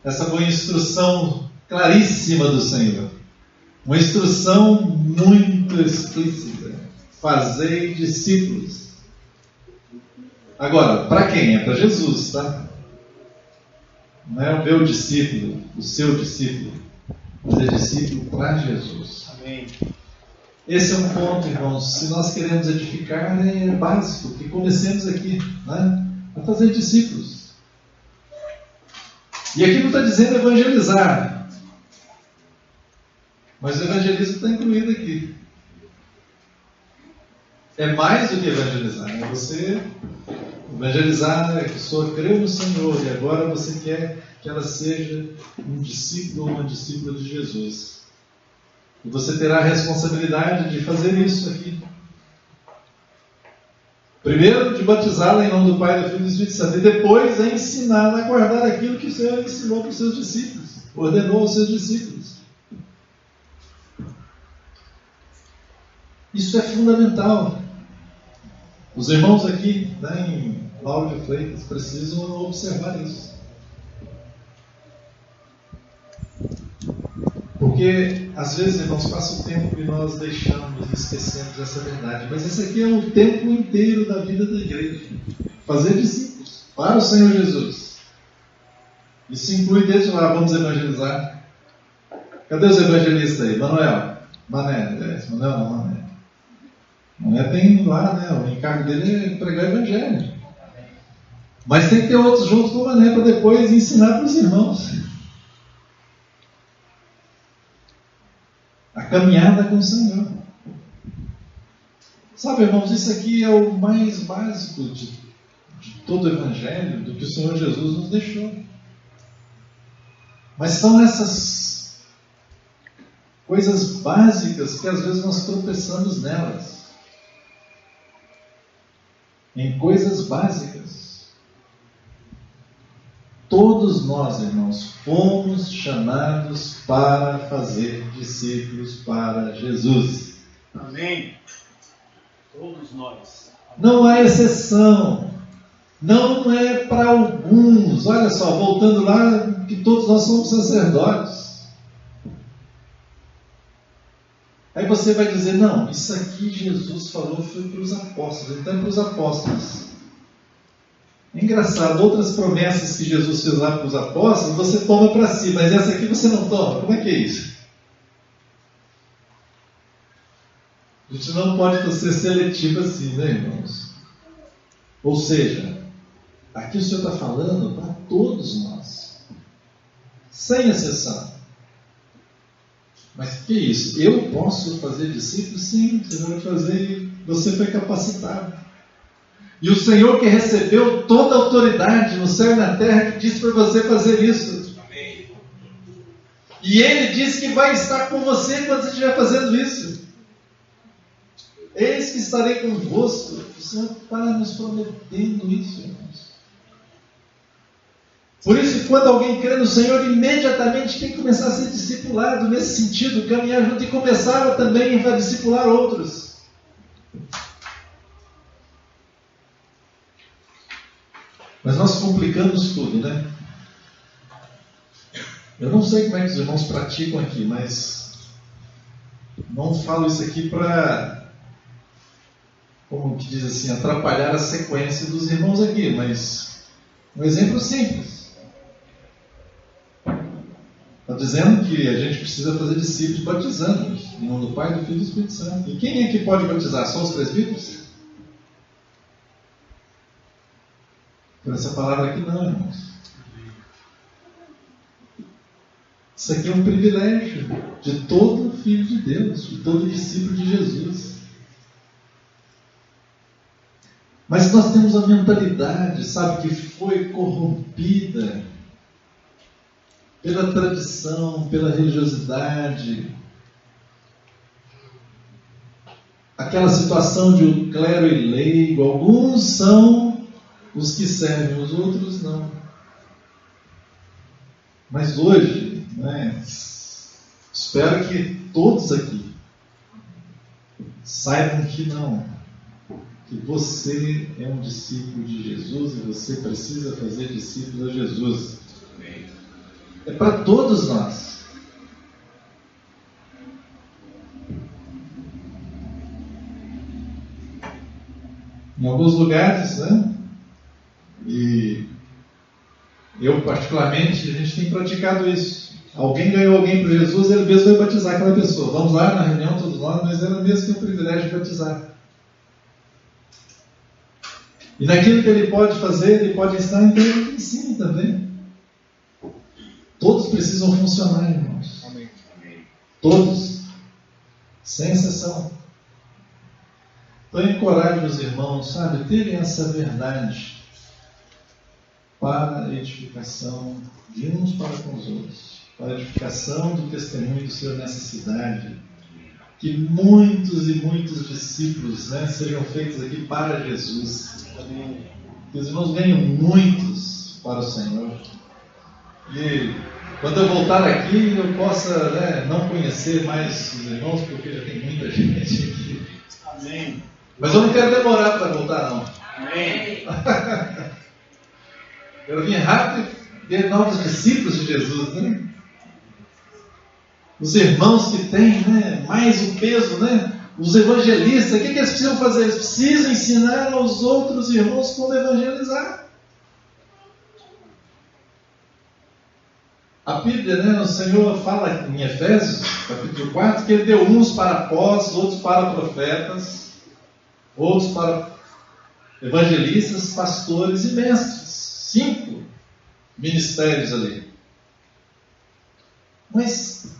Essa foi uma instrução claríssima do Senhor. Uma instrução muito explícita. Fazei discípulos. Agora, para quem? É para Jesus, tá? Não é o meu discípulo, o seu discípulo. Mas é discípulo para Jesus. Amém. Esse é um ponto, irmãos. Se nós queremos edificar, é básico que comecemos aqui, né? A fazer discípulos. E aqui não está dizendo evangelizar, mas o evangelismo está incluído aqui. É mais do que evangelizar. É você evangelizar, a pessoa creu no Senhor e agora você quer que ela seja um discípulo ou uma discípula de Jesus. E você terá a responsabilidade de fazer isso aqui. Primeiro, de batizá-la em nome do Pai, do Filho e do Espírito Santo. E depois, a ensiná-la a guardar aquilo que o Senhor ensinou para os seus discípulos. Ordenou aos seus discípulos. Isso é fundamental. Os irmãos aqui, né, em Lauro de Freitas, precisam observar isso. Porque, às vezes, irmãos, passa o tempo e nós deixamos e esquecemos essa verdade. Mas esse aqui é o tempo inteiro da vida da igreja. Fazer discípulos para o Senhor Jesus. Isso inclui desde lá, vamos evangelizar. Cadê os evangelistas aí? Manuel? Mané? Manuel não, Mané. Mané tem lá, né? O encargo dele é pregar o evangelho. Mas tem que ter outros juntos com o Mané para depois ensinar para os irmãos. A caminhada com o Senhor. Sabe, irmãos, isso aqui é o mais básico de todo o Evangelho, do que o Senhor Jesus nos deixou. Mas são essas coisas básicas que às vezes nós tropeçamos nelas. Em coisas básicas. Todos nós, irmãos, fomos chamados para fazer discípulos para Jesus. Amém. Todos nós. Não há exceção. Não é para alguns. Olha só, voltando lá, que todos nós somos sacerdotes. Aí você vai dizer, não, isso aqui Jesus falou foi para os apóstolos, então é para os apóstolos. É engraçado, outras promessas que Jesus fez lá para os apóstolos, você toma para si, mas essa aqui você não toma. Como é que é isso? A gente não pode ser seletivo assim, né, irmãos? Ou seja, aqui o Senhor está falando para todos nós, sem exceção. Mas o que é isso? Eu posso fazer discípulos? Sim, você vai fazer, você foi capacitado. E o Senhor que recebeu toda a autoridade no céu e na terra, que disse para você fazer isso. Amém. E Ele disse que vai estar com você quando você estiver fazendo isso. Eis que estarei convosco. O Senhor está nos prometendo isso, irmãos. Por isso, quando alguém crê no Senhor, imediatamente tem que começar a ser discipulado nesse sentido, caminhar junto e começar também a discipular outros. Mas nós complicamos tudo, né? Eu não sei como é que os irmãos praticam aqui, mas não falo isso aqui para, como que diz assim, atrapalhar a sequência dos irmãos aqui, mas um exemplo simples. Está dizendo que a gente precisa fazer discípulos batizando em nome do Pai, do Filho e do Espírito Santo. E quem é que pode batizar? Só os presbíteros? Por essa palavra aqui não, irmãos. Isso aqui é um privilégio de todo filho de Deus, de todo discípulo de Jesus. Mas nós temos a mentalidade, sabe, que foi corrompida pela tradição, pela religiosidade. Aquela situação de um clero e leigo. Alguns são os que servem, os outros não. Mas hoje, né, espero que todos aqui saibam que não, que você é um discípulo de Jesus e você precisa fazer discípulos a Jesus. É para todos nós. Em alguns lugares, né? E eu particularmente, a gente tem praticado isso. Alguém ganhou alguém para Jesus, ele mesmo vai batizar aquela pessoa. Vamos lá na reunião, todos nós, mas ele mesmo tem o privilégio de batizar. E naquilo que ele pode fazer, ele pode ensinar, então ele ensina também. Todos precisam funcionar, irmãos. Amém. Todos. Sem exceção. Então eu encorajo os irmãos, sabe, terem essa verdade para a edificação de uns para com os outros. Para a edificação do testemunho do Senhor nessa cidade. Que muitos e muitos discípulos, né, sejam feitos aqui para Jesus. Que os irmãos ganhem muitos para o Senhor. E quando eu voltar aqui, eu possa, né, não conhecer mais os irmãos, porque já tem muita gente aqui. Amém. Mas eu não quero demorar para voltar, não. Amém. Eu vim rápido ver novos discípulos de Jesus, né? Os irmãos que têm, né, mais o peso, né? Os evangelistas, o que eles precisam fazer? Eles precisam ensinar aos outros irmãos como evangelizar. A Bíblia, né, o Senhor fala em Efésios, capítulo 4, que Ele deu uns para apóstolos, outros para profetas, outros para evangelistas, pastores e mestres. 5 ministérios ali. Mas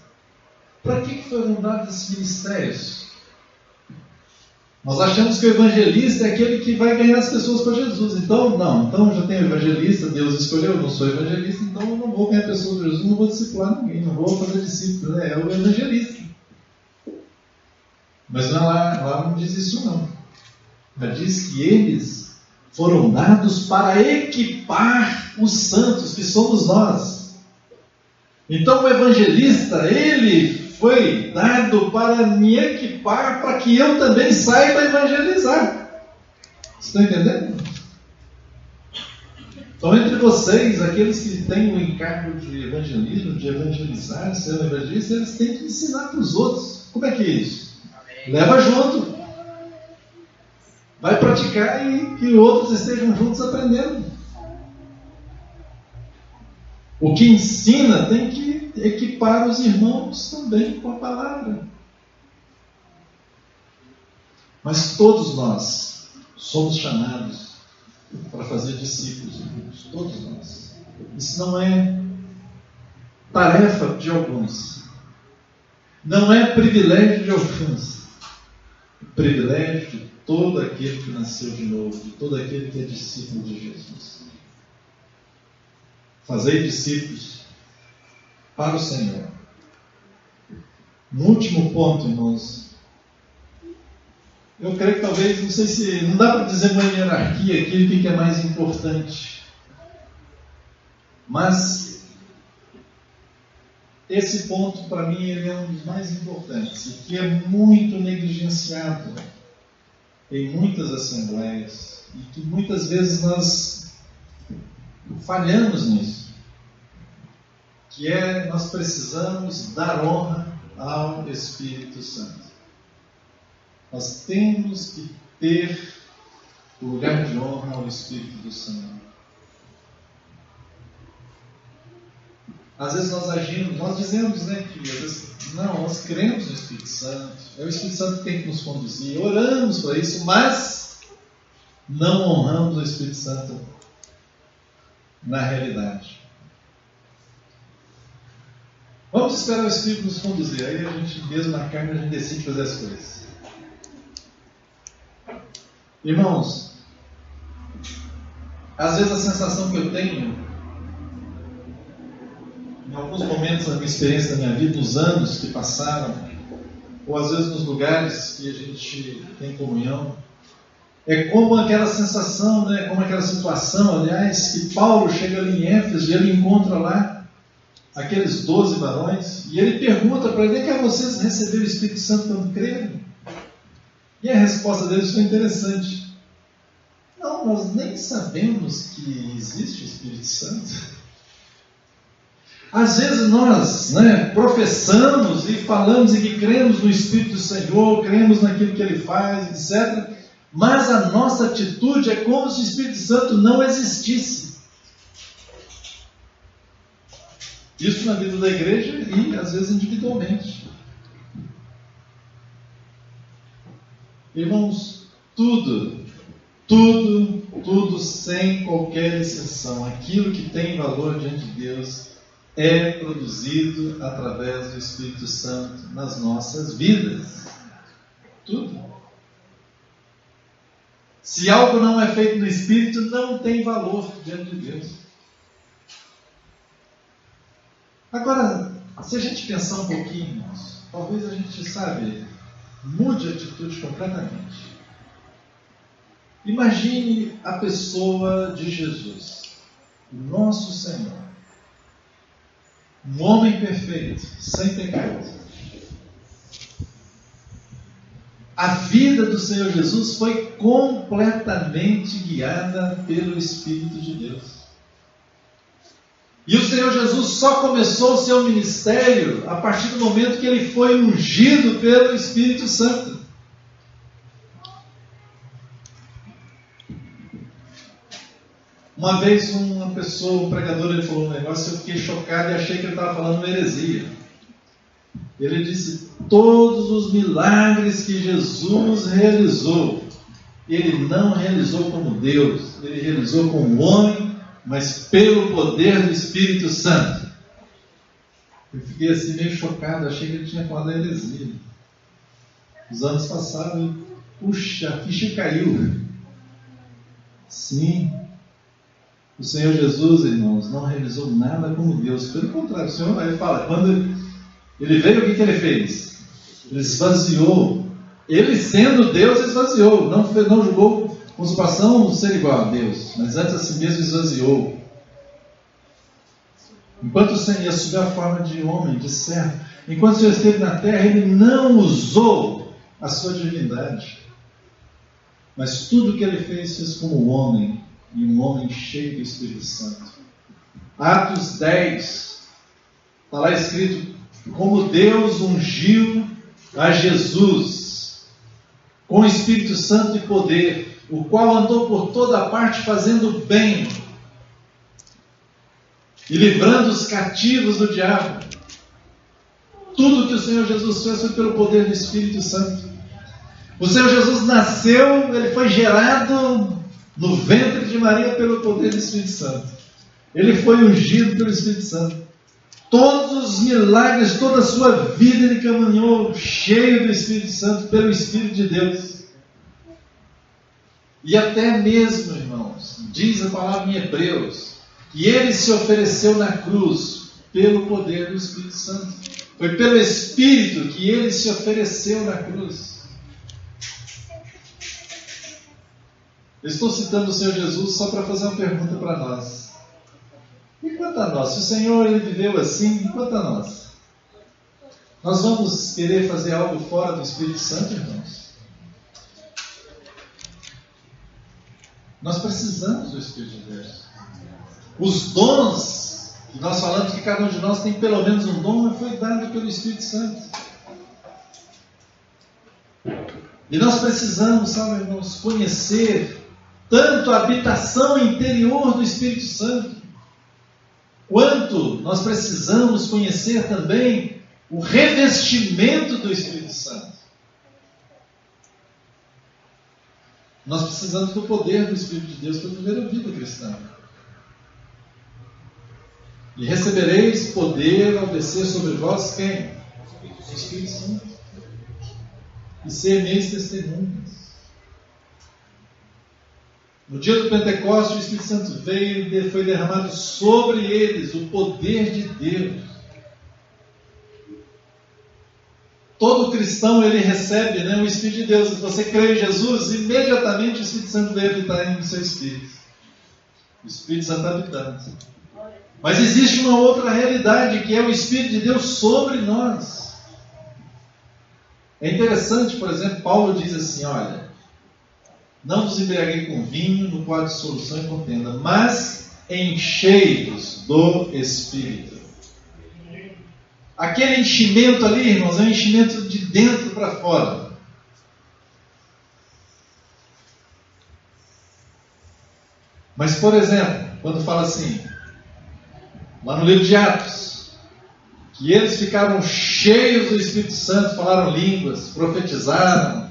para que foram dados esses ministérios? Nós achamos que o evangelista é aquele que vai ganhar as pessoas para Jesus. Então, não. Então, já tem o evangelista, Deus escolheu, eu não sou evangelista, então eu não vou ganhar pessoas para Jesus, não vou discipular ninguém, não vou fazer discípulo, né? É o evangelista. Mas não, lá não diz isso não. Ela diz que eles foram dados para equipar os santos, que somos nós. Então o evangelista, ele foi dado para me equipar, para que eu também saiba evangelizar. Vocês estão entendendo? Então, entre vocês, aqueles que têm o encargo de evangelismo, de evangelizar, ser um evangelista, eles têm que ensinar para os outros. Como é que é isso? Amém. Leva junto. Vai praticar e que outros estejam juntos aprendendo. O que ensina tem que equipar os irmãos também com a palavra. Mas todos nós somos chamados para fazer discípulos, irmãos. Todos nós. Isso não é tarefa de alguns. Não é privilégio de alguns. É privilégio de todo aquele que nasceu de novo, de todo aquele que é discípulo de Jesus. Fazei discípulos para o Senhor. No último ponto, irmãos, eu creio que talvez, não sei se, não dá para dizer uma hierarquia aqui, o que é mais importante. Mas esse ponto, para mim, ele é um dos mais importantes e que é muito negligenciado em muitas assembleias e que muitas vezes nós falhamos nisso, que é nós precisamos dar honra ao Espírito Santo. Nós temos que ter o lugar de honra ao Espírito do Senhor. Às vezes nós agimos, nós dizemos, né, que às vezes, não, nós cremos no Espírito Santo, é o Espírito Santo que tem que nos conduzir, oramos para isso, mas não honramos o Espírito Santo na realidade. Vamos esperar o Espírito nos conduzir, aí a gente mesmo na carne a gente decide fazer as coisas. Irmãos, às vezes a sensação que eu tenho, em alguns momentos da minha experiência da minha vida, nos anos que passaram, ou às vezes nos lugares que a gente tem comunhão, é como aquela sensação, né, como aquela situação, aliás, que Paulo chega ali em Éfeso e ele encontra lá aqueles 12 varões, e ele pergunta para ele: que vocês receberam o Espírito Santo quando creram? E a resposta deles foi interessante. Não, nós nem sabemos que existe o Espírito Santo. Às vezes nós professamos e falamos e que cremos no Espírito do Senhor, cremos naquilo que Ele faz, etc. Mas a nossa atitude é como se o Espírito Santo não existisse. Isso na vida da igreja e às vezes individualmente. Irmãos, tudo sem qualquer exceção, aquilo que tem valor diante de Deus é produzido através do Espírito Santo nas nossas vidas. Tudo. Se algo não é feito no Espírito, não tem valor diante de Deus. Agora, se a gente pensar um pouquinho, irmãos, talvez a gente, mude a atitude completamente. Imagine a pessoa de Jesus, o nosso Senhor. Um homem perfeito, sem pecado. A vida do Senhor Jesus foi completamente guiada pelo Espírito de Deus. E o Senhor Jesus só começou o seu ministério a partir do momento que ele foi ungido pelo Espírito Santo. Uma vez um pregador, ele falou um negócio, eu fiquei chocado e achei que ele estava falando uma heresia. Ele disse, todos os milagres que Jesus realizou, ele não realizou como Deus, ele realizou como homem, mas pelo poder do Espírito Santo. Eu fiquei assim meio chocado, achei que ele tinha falado a heresia. Os anos passaram e, puxa, a ficha caiu. Sim. O Senhor Jesus, irmãos, não realizou nada como Deus. Pelo contrário, o Senhor, ele fala, quando ele veio, o que ele fez? Ele esvaziou. Ele, sendo Deus, esvaziou. Não julgou usurpação ser igual a Deus, mas antes a si mesmo esvaziou. Enquanto o Senhor assumiu a forma de homem, de servo, enquanto o Senhor esteve na terra, ele não usou a sua divindade. Mas tudo o que ele fez como homem, e um homem cheio do Espírito Santo. Atos 10, está lá escrito, como Deus ungiu a Jesus com o Espírito Santo e poder, o qual andou por toda parte fazendo bem e livrando os cativos do diabo. Tudo que o Senhor Jesus fez foi pelo poder do Espírito Santo. O Senhor Jesus nasceu, ele foi gerado no ventre de Maria pelo poder do Espírito Santo. Ele foi ungido pelo Espírito Santo. Todos os milagres, toda a sua vida ele caminhou cheio do Espírito Santo, pelo Espírito de Deus. E até mesmo, irmãos, diz a palavra em Hebreus, que ele se ofereceu na cruz pelo poder do Espírito Santo. Foi pelo Espírito que ele se ofereceu na cruz. Eu estou citando o Senhor Jesus só para fazer uma pergunta para nós. E quanto a nós? Se o Senhor ele viveu assim, quanto a nós? Nós vamos querer fazer algo fora do Espírito Santo, irmãos? Nós precisamos do Espírito de Deus. Os dons, que nós falamos que cada um de nós tem pelo menos um dom, mas foi dado pelo Espírito Santo. E nós precisamos, irmãos, conhecer tanto a habitação interior do Espírito Santo, quanto nós precisamos conhecer também o revestimento do Espírito Santo. Nós precisamos do poder do Espírito de Deus para viver a vida cristã. E recebereis poder ao descer sobre vós quem? O Espírito Santo. E ser meus testemunhas. No dia do Pentecostes, o Espírito Santo veio e foi derramado sobre eles o poder de Deus. Todo cristão ele recebe o Espírito de Deus. Se você crê em Jesus, imediatamente o Espírito Santo veio habitar no seu Espírito. O Espírito Santo habitando. Mas existe uma outra realidade, que é o Espírito de Deus sobre nós. É interessante, por exemplo, Paulo diz assim, olha, não vos embriaguei com vinho, no qual há dissolução e contenda, mas enchei-vos do Espírito. Aquele enchimento ali, irmãos, é um enchimento de dentro para fora. Mas, por exemplo, quando fala assim, lá no livro de Atos, que eles ficaram cheios do Espírito Santo, falaram línguas, profetizaram,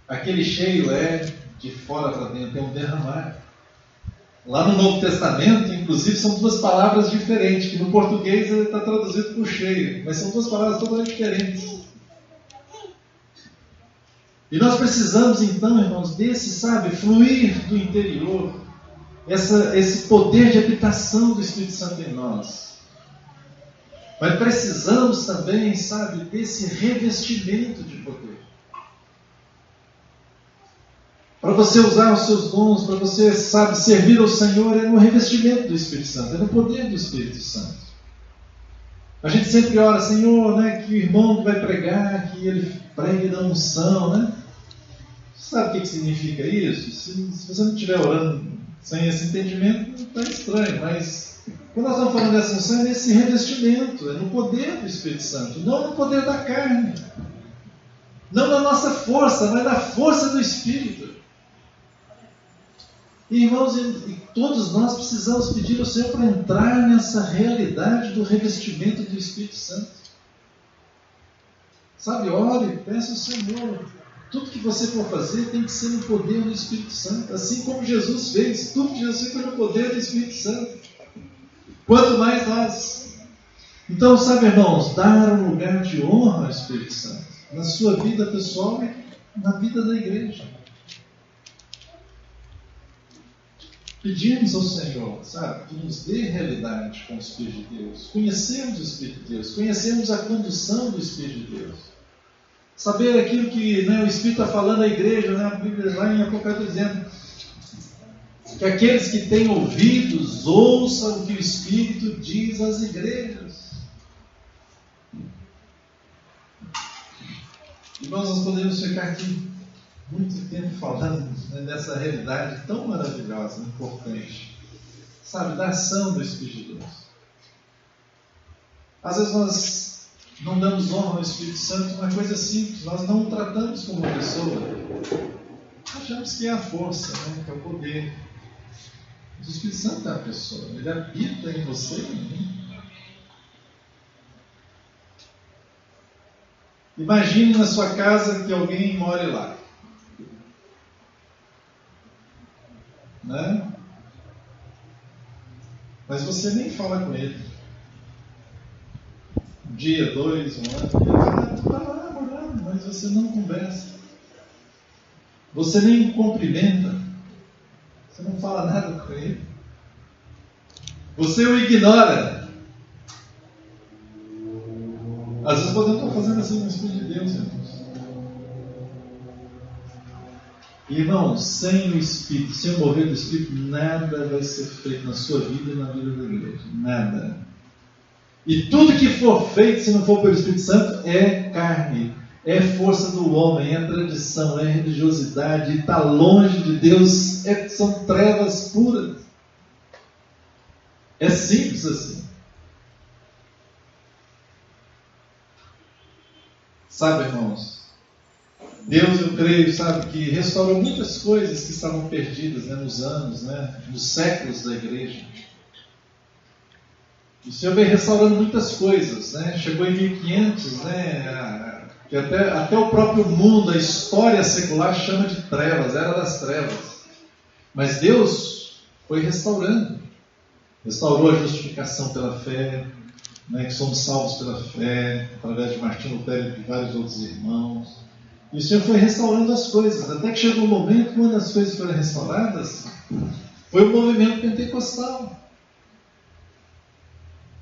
aquele cheio é de fora para dentro, é um derramar. Lá no Novo Testamento, inclusive, são duas palavras diferentes, que no português ele está traduzido por cheio, mas são duas palavras totalmente diferentes. E nós precisamos então, irmãos, desse, sabe, fluir do interior, esse poder de habitação do Espírito Santo em nós. Mas precisamos também, sabe, desse revestimento de poder. Para você usar os seus dons, para você, sabe, servir ao Senhor, é no revestimento do Espírito Santo, é no poder do Espírito Santo. A gente sempre ora, Senhor, né, que o irmão que vai pregar, que ele pregue da unção, né? Sabe o que significa isso? Se você não estiver orando sem esse entendimento, está estranho, mas quando nós estamos falando dessa unção, é nesse revestimento, é no poder do Espírito Santo, não no poder da carne, não na nossa força, mas na força do Espírito. E, irmãos, e todos nós precisamos pedir ao Senhor para entrar nessa realidade do revestimento do Espírito Santo. Sabe, ore, peça ao Senhor. Tudo que você for fazer tem que ser no poder do Espírito Santo. Assim como Jesus fez, tudo que Jesus fez foi no poder do Espírito Santo. Quanto mais nós. Então, sabe, irmãos, dar um lugar de honra ao Espírito Santo na sua vida pessoal e na vida da igreja. Pedimos ao Senhor, sabe, que nos dê realidade com o Espírito de Deus. Conhecemos o Espírito de Deus, conhecemos a condução do Espírito de Deus. Saber aquilo que, né, o Espírito está falando à igreja, né, a Bíblia lá em Apocalipse dizendo que aqueles que têm ouvidos ouçam o que o Espírito diz às igrejas. Irmãos, nós podemos ficar aqui muito tempo falando, né, dessa realidade tão maravilhosa, importante, sabe, da ação do Espírito de Deus. Às vezes nós não damos honra ao Espírito Santo, uma coisa simples, nós não o tratamos como uma pessoa, achamos que é a força, né, que é o poder. Mas o Espírito Santo é a pessoa, ele habita em você e em mim. Imagine na sua casa que alguém more lá. Né? Mas você nem fala com ele. Um dia, 2, 1 ano, tu está lá morando, mas você não conversa. Você nem o cumprimenta. Você não fala nada com ele. Você o ignora. Às vezes podemos estar fazendo assim no Espírito de Deus, irmãos. Irmãos, sem o Espírito, sem o mover do Espírito, nada vai ser feito na sua vida e na vida da igreja. Nada. E tudo que for feito, se não for pelo Espírito Santo, é carne, é força do homem, é tradição, é religiosidade, está longe de Deus, são trevas puras. É simples assim. Sabe, irmãos? Deus, eu creio, sabe, que restaurou muitas coisas que estavam perdidas, né, nos anos, né, nos séculos da igreja. O Senhor veio restaurando muitas coisas, né? Chegou em 1500, né, que até o próprio mundo, a história secular chama de trevas, era das trevas. Mas Deus foi restaurando. Restaurou a justificação pela fé, né, que somos salvos pela fé, através de Martinho Lutero e de vários outros irmãos. E o Senhor foi restaurando as coisas, até que chegou um momento, quando as coisas foram restauradas, foi o movimento pentecostal.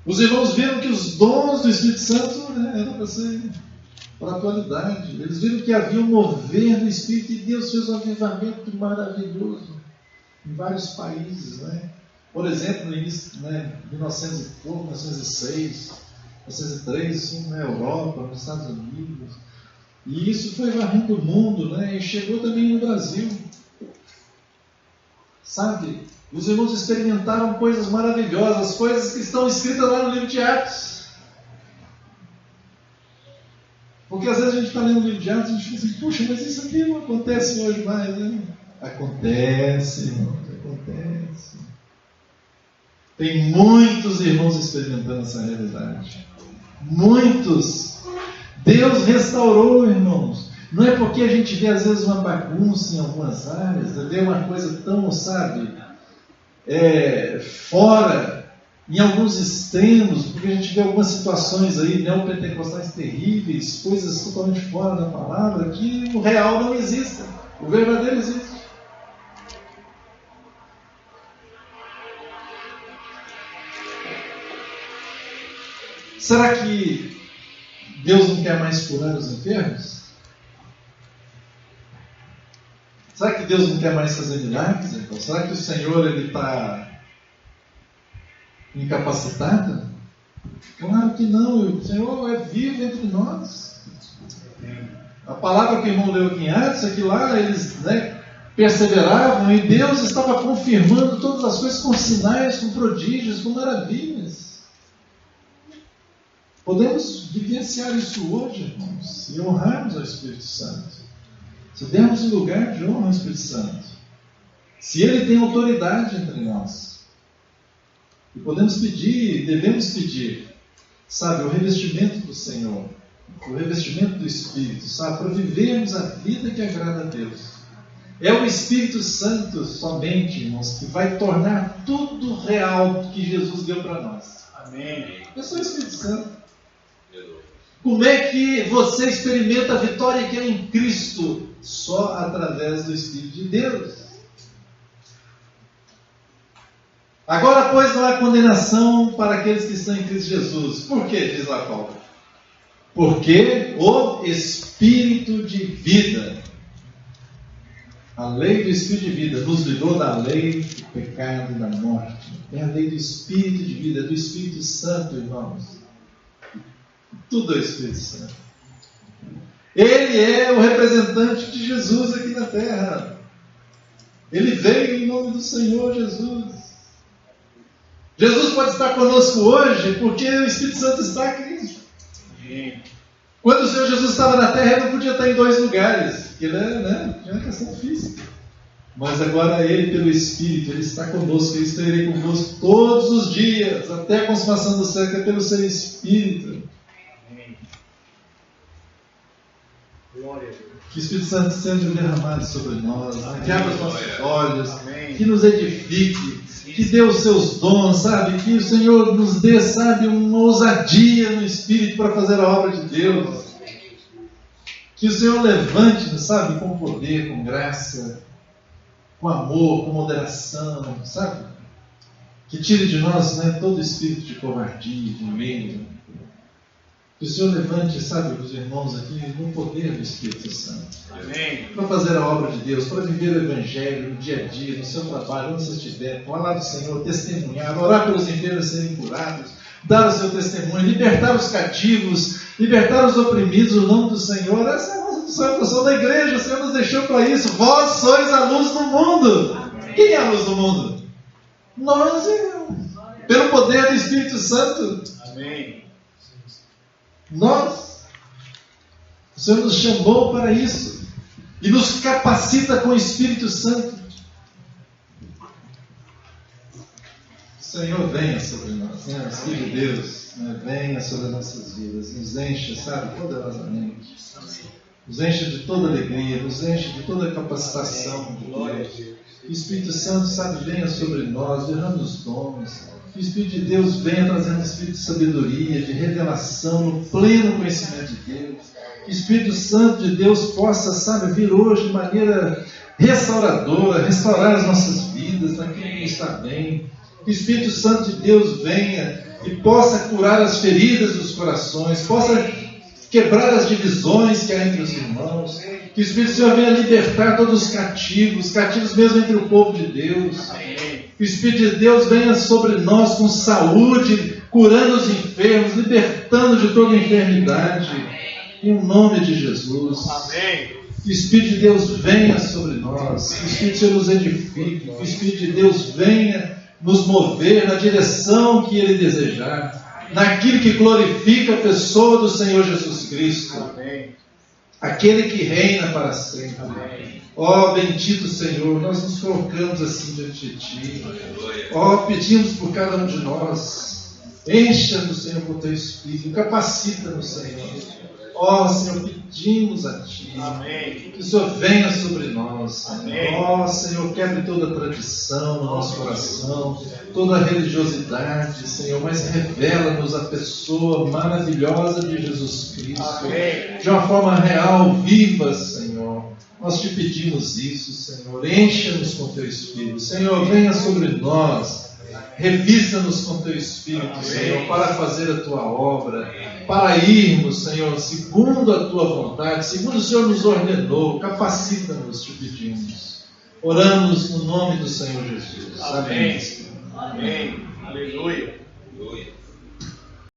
Os irmãos viram que os dons do Espírito Santo, né, eram para a atualidade. Eles viram que havia um mover do Espírito e Deus fez um avivamento maravilhoso em vários países, né? Por exemplo, no início, né, 1906, 1903, na Europa, nos Estados Unidos. E isso foi varrendo o mundo, né? E chegou também no Brasil. Sabe? Os irmãos experimentaram coisas maravilhosas, coisas que estão escritas lá no livro de Atos. Porque às vezes a gente está lendo o livro de Atos e a gente fica assim, puxa, mas isso aqui não acontece hoje mais, né? Acontece, irmão, acontece. Tem muitos irmãos experimentando essa realidade. Muitos. Deus restaurou, irmãos. Não é porque a gente vê às vezes uma bagunça em algumas áreas, vê uma coisa tão, sabe, fora, em alguns extremos, porque a gente vê algumas situações aí, neopentecostais terríveis, coisas totalmente fora da palavra, que o real não existe, o verdadeiro existe. Será que Deus não quer mais curar os enfermos? Será que Deus não quer mais fazer milagres? Então? Será que o Senhor está incapacitado? Claro que não, o Senhor é vivo entre nós. A palavra que o irmão leu aqui em Atos é que lá eles perseveravam e Deus estava confirmando todas as coisas com sinais, com prodígios, com maravilhas. Podemos vivenciar isso hoje, irmãos, e honrarmos ao Espírito Santo. Se dermos um lugar de honra ao Espírito Santo, se Ele tem autoridade entre nós, e podemos pedir, devemos pedir, sabe, o revestimento do Senhor, o revestimento do Espírito, sabe, para vivermos a vida que agrada a Deus. É o Espírito Santo somente, irmãos, que vai tornar tudo real que Jesus deu para nós. Amém. É só o Espírito Santo. Como é que você experimenta a vitória que é em Cristo? Só através do Espírito de Deus. Agora, pois, não há condenação para aqueles que estão em Cristo Jesus. Por quê? Diz lá Paulo. Porque o Espírito de vida, a lei do Espírito de vida, nos livrou da lei do pecado e da morte. É a lei do Espírito de vida, do Espírito Santo, irmãos. Tudo é o Espírito Santo. Ele é o representante de Jesus aqui na terra. Ele veio em nome do Senhor Jesus. Jesus pode estar conosco hoje porque o Espírito Santo está aqui. Quando o Senhor Jesus estava na terra, ele não podia estar em dois lugares. Ele tinha uma questão física. Mas agora ele, pelo Espírito, ele está conosco. Eu estarei convosco todos os dias, até a consumação do século, pelo seu Espírito. Que o Espírito Santo seja derramado sobre nós, que abra os nossos olhos, que nos edifique, que dê os seus dons, sabe? Que o Senhor nos dê, sabe, uma ousadia no Espírito para fazer a obra de Deus. Que o Senhor levante-nos, sabe, com poder, com graça, com amor, com moderação, sabe? Que tire de nós, todo espírito de covardia, de medo. Que o Senhor levante, sabe, os irmãos aqui no poder do Espírito Santo. Amém. Para fazer a obra de Deus, para viver o Evangelho no dia a dia, no seu trabalho, onde você estiver, falar do Senhor, testemunhar, orar pelos enfermos serem curados, dar o seu testemunho, libertar os cativos, libertar os oprimidos, o nome do Senhor. Essa é a nossa função da igreja, o Senhor nos deixou para isso. Vós sois a luz do mundo. Amém. Quem é a luz do mundo? Nós, irmãos. Pelo poder do Espírito Santo. Amém. Nós, o Senhor nos chamou para isso e nos capacita com o Espírito Santo. O Senhor venha sobre nós, o Filho de Deus, venha sobre as nossas vidas, nos enche, sabe, poderosamente, nos enche de toda alegria, nos enche de toda capacitação de Deus. Que o Espírito Santo, sabe, venha sobre nós, derrame os dons. Que o Espírito de Deus venha trazendo um espírito de sabedoria, de revelação, no pleno conhecimento de Deus. Que o Espírito Santo de Deus possa, sabe, vir hoje de maneira restauradora, restaurar as nossas vidas, naquilo que está bem. Que o Espírito Santo de Deus venha e possa curar as feridas dos corações, possa quebrar as divisões que há entre os irmãos. Que o Espírito Santo venha libertar todos os cativos mesmo entre o povo de Deus. Que o Espírito de Deus venha sobre nós com saúde, curando os enfermos, libertando de toda enfermidade. Em nome de Jesus. Amém. Que o Espírito de Deus venha sobre nós. Que o Espírito de Deus nos edifique. Que o Espírito de Deus venha nos mover na direção que Ele desejar. Naquilo que glorifica a pessoa do Senhor Jesus Cristo. Amém. Aquele que reina para sempre. Amém. Ó, bendito Senhor, nós nos colocamos assim diante de Ti. Ó, pedimos por cada um de nós. Encha-nos, Senhor, com o Teu Espírito. Capacita-nos, Senhor. Ó, Senhor, pedimos a Ti. Amém. Que o Senhor venha sobre nós. Amém. Ó, Senhor, quebre toda a tradição no nosso coração, toda a religiosidade, Senhor, mas revela-nos a pessoa maravilhosa de Jesus Cristo. Amém. De uma forma real, viva, Senhor. Nós te pedimos isso, Senhor. Encha-nos com Teu Espírito. Senhor, venha sobre nós. Revista-nos com Teu Espírito, Senhor, para fazer a Tua obra, para irmos, Senhor, segundo a Tua vontade, segundo o Senhor nos ordenou. Capacita-nos, te pedimos. Oramos no nome do Senhor Jesus. Amém. Amém. Aleluia.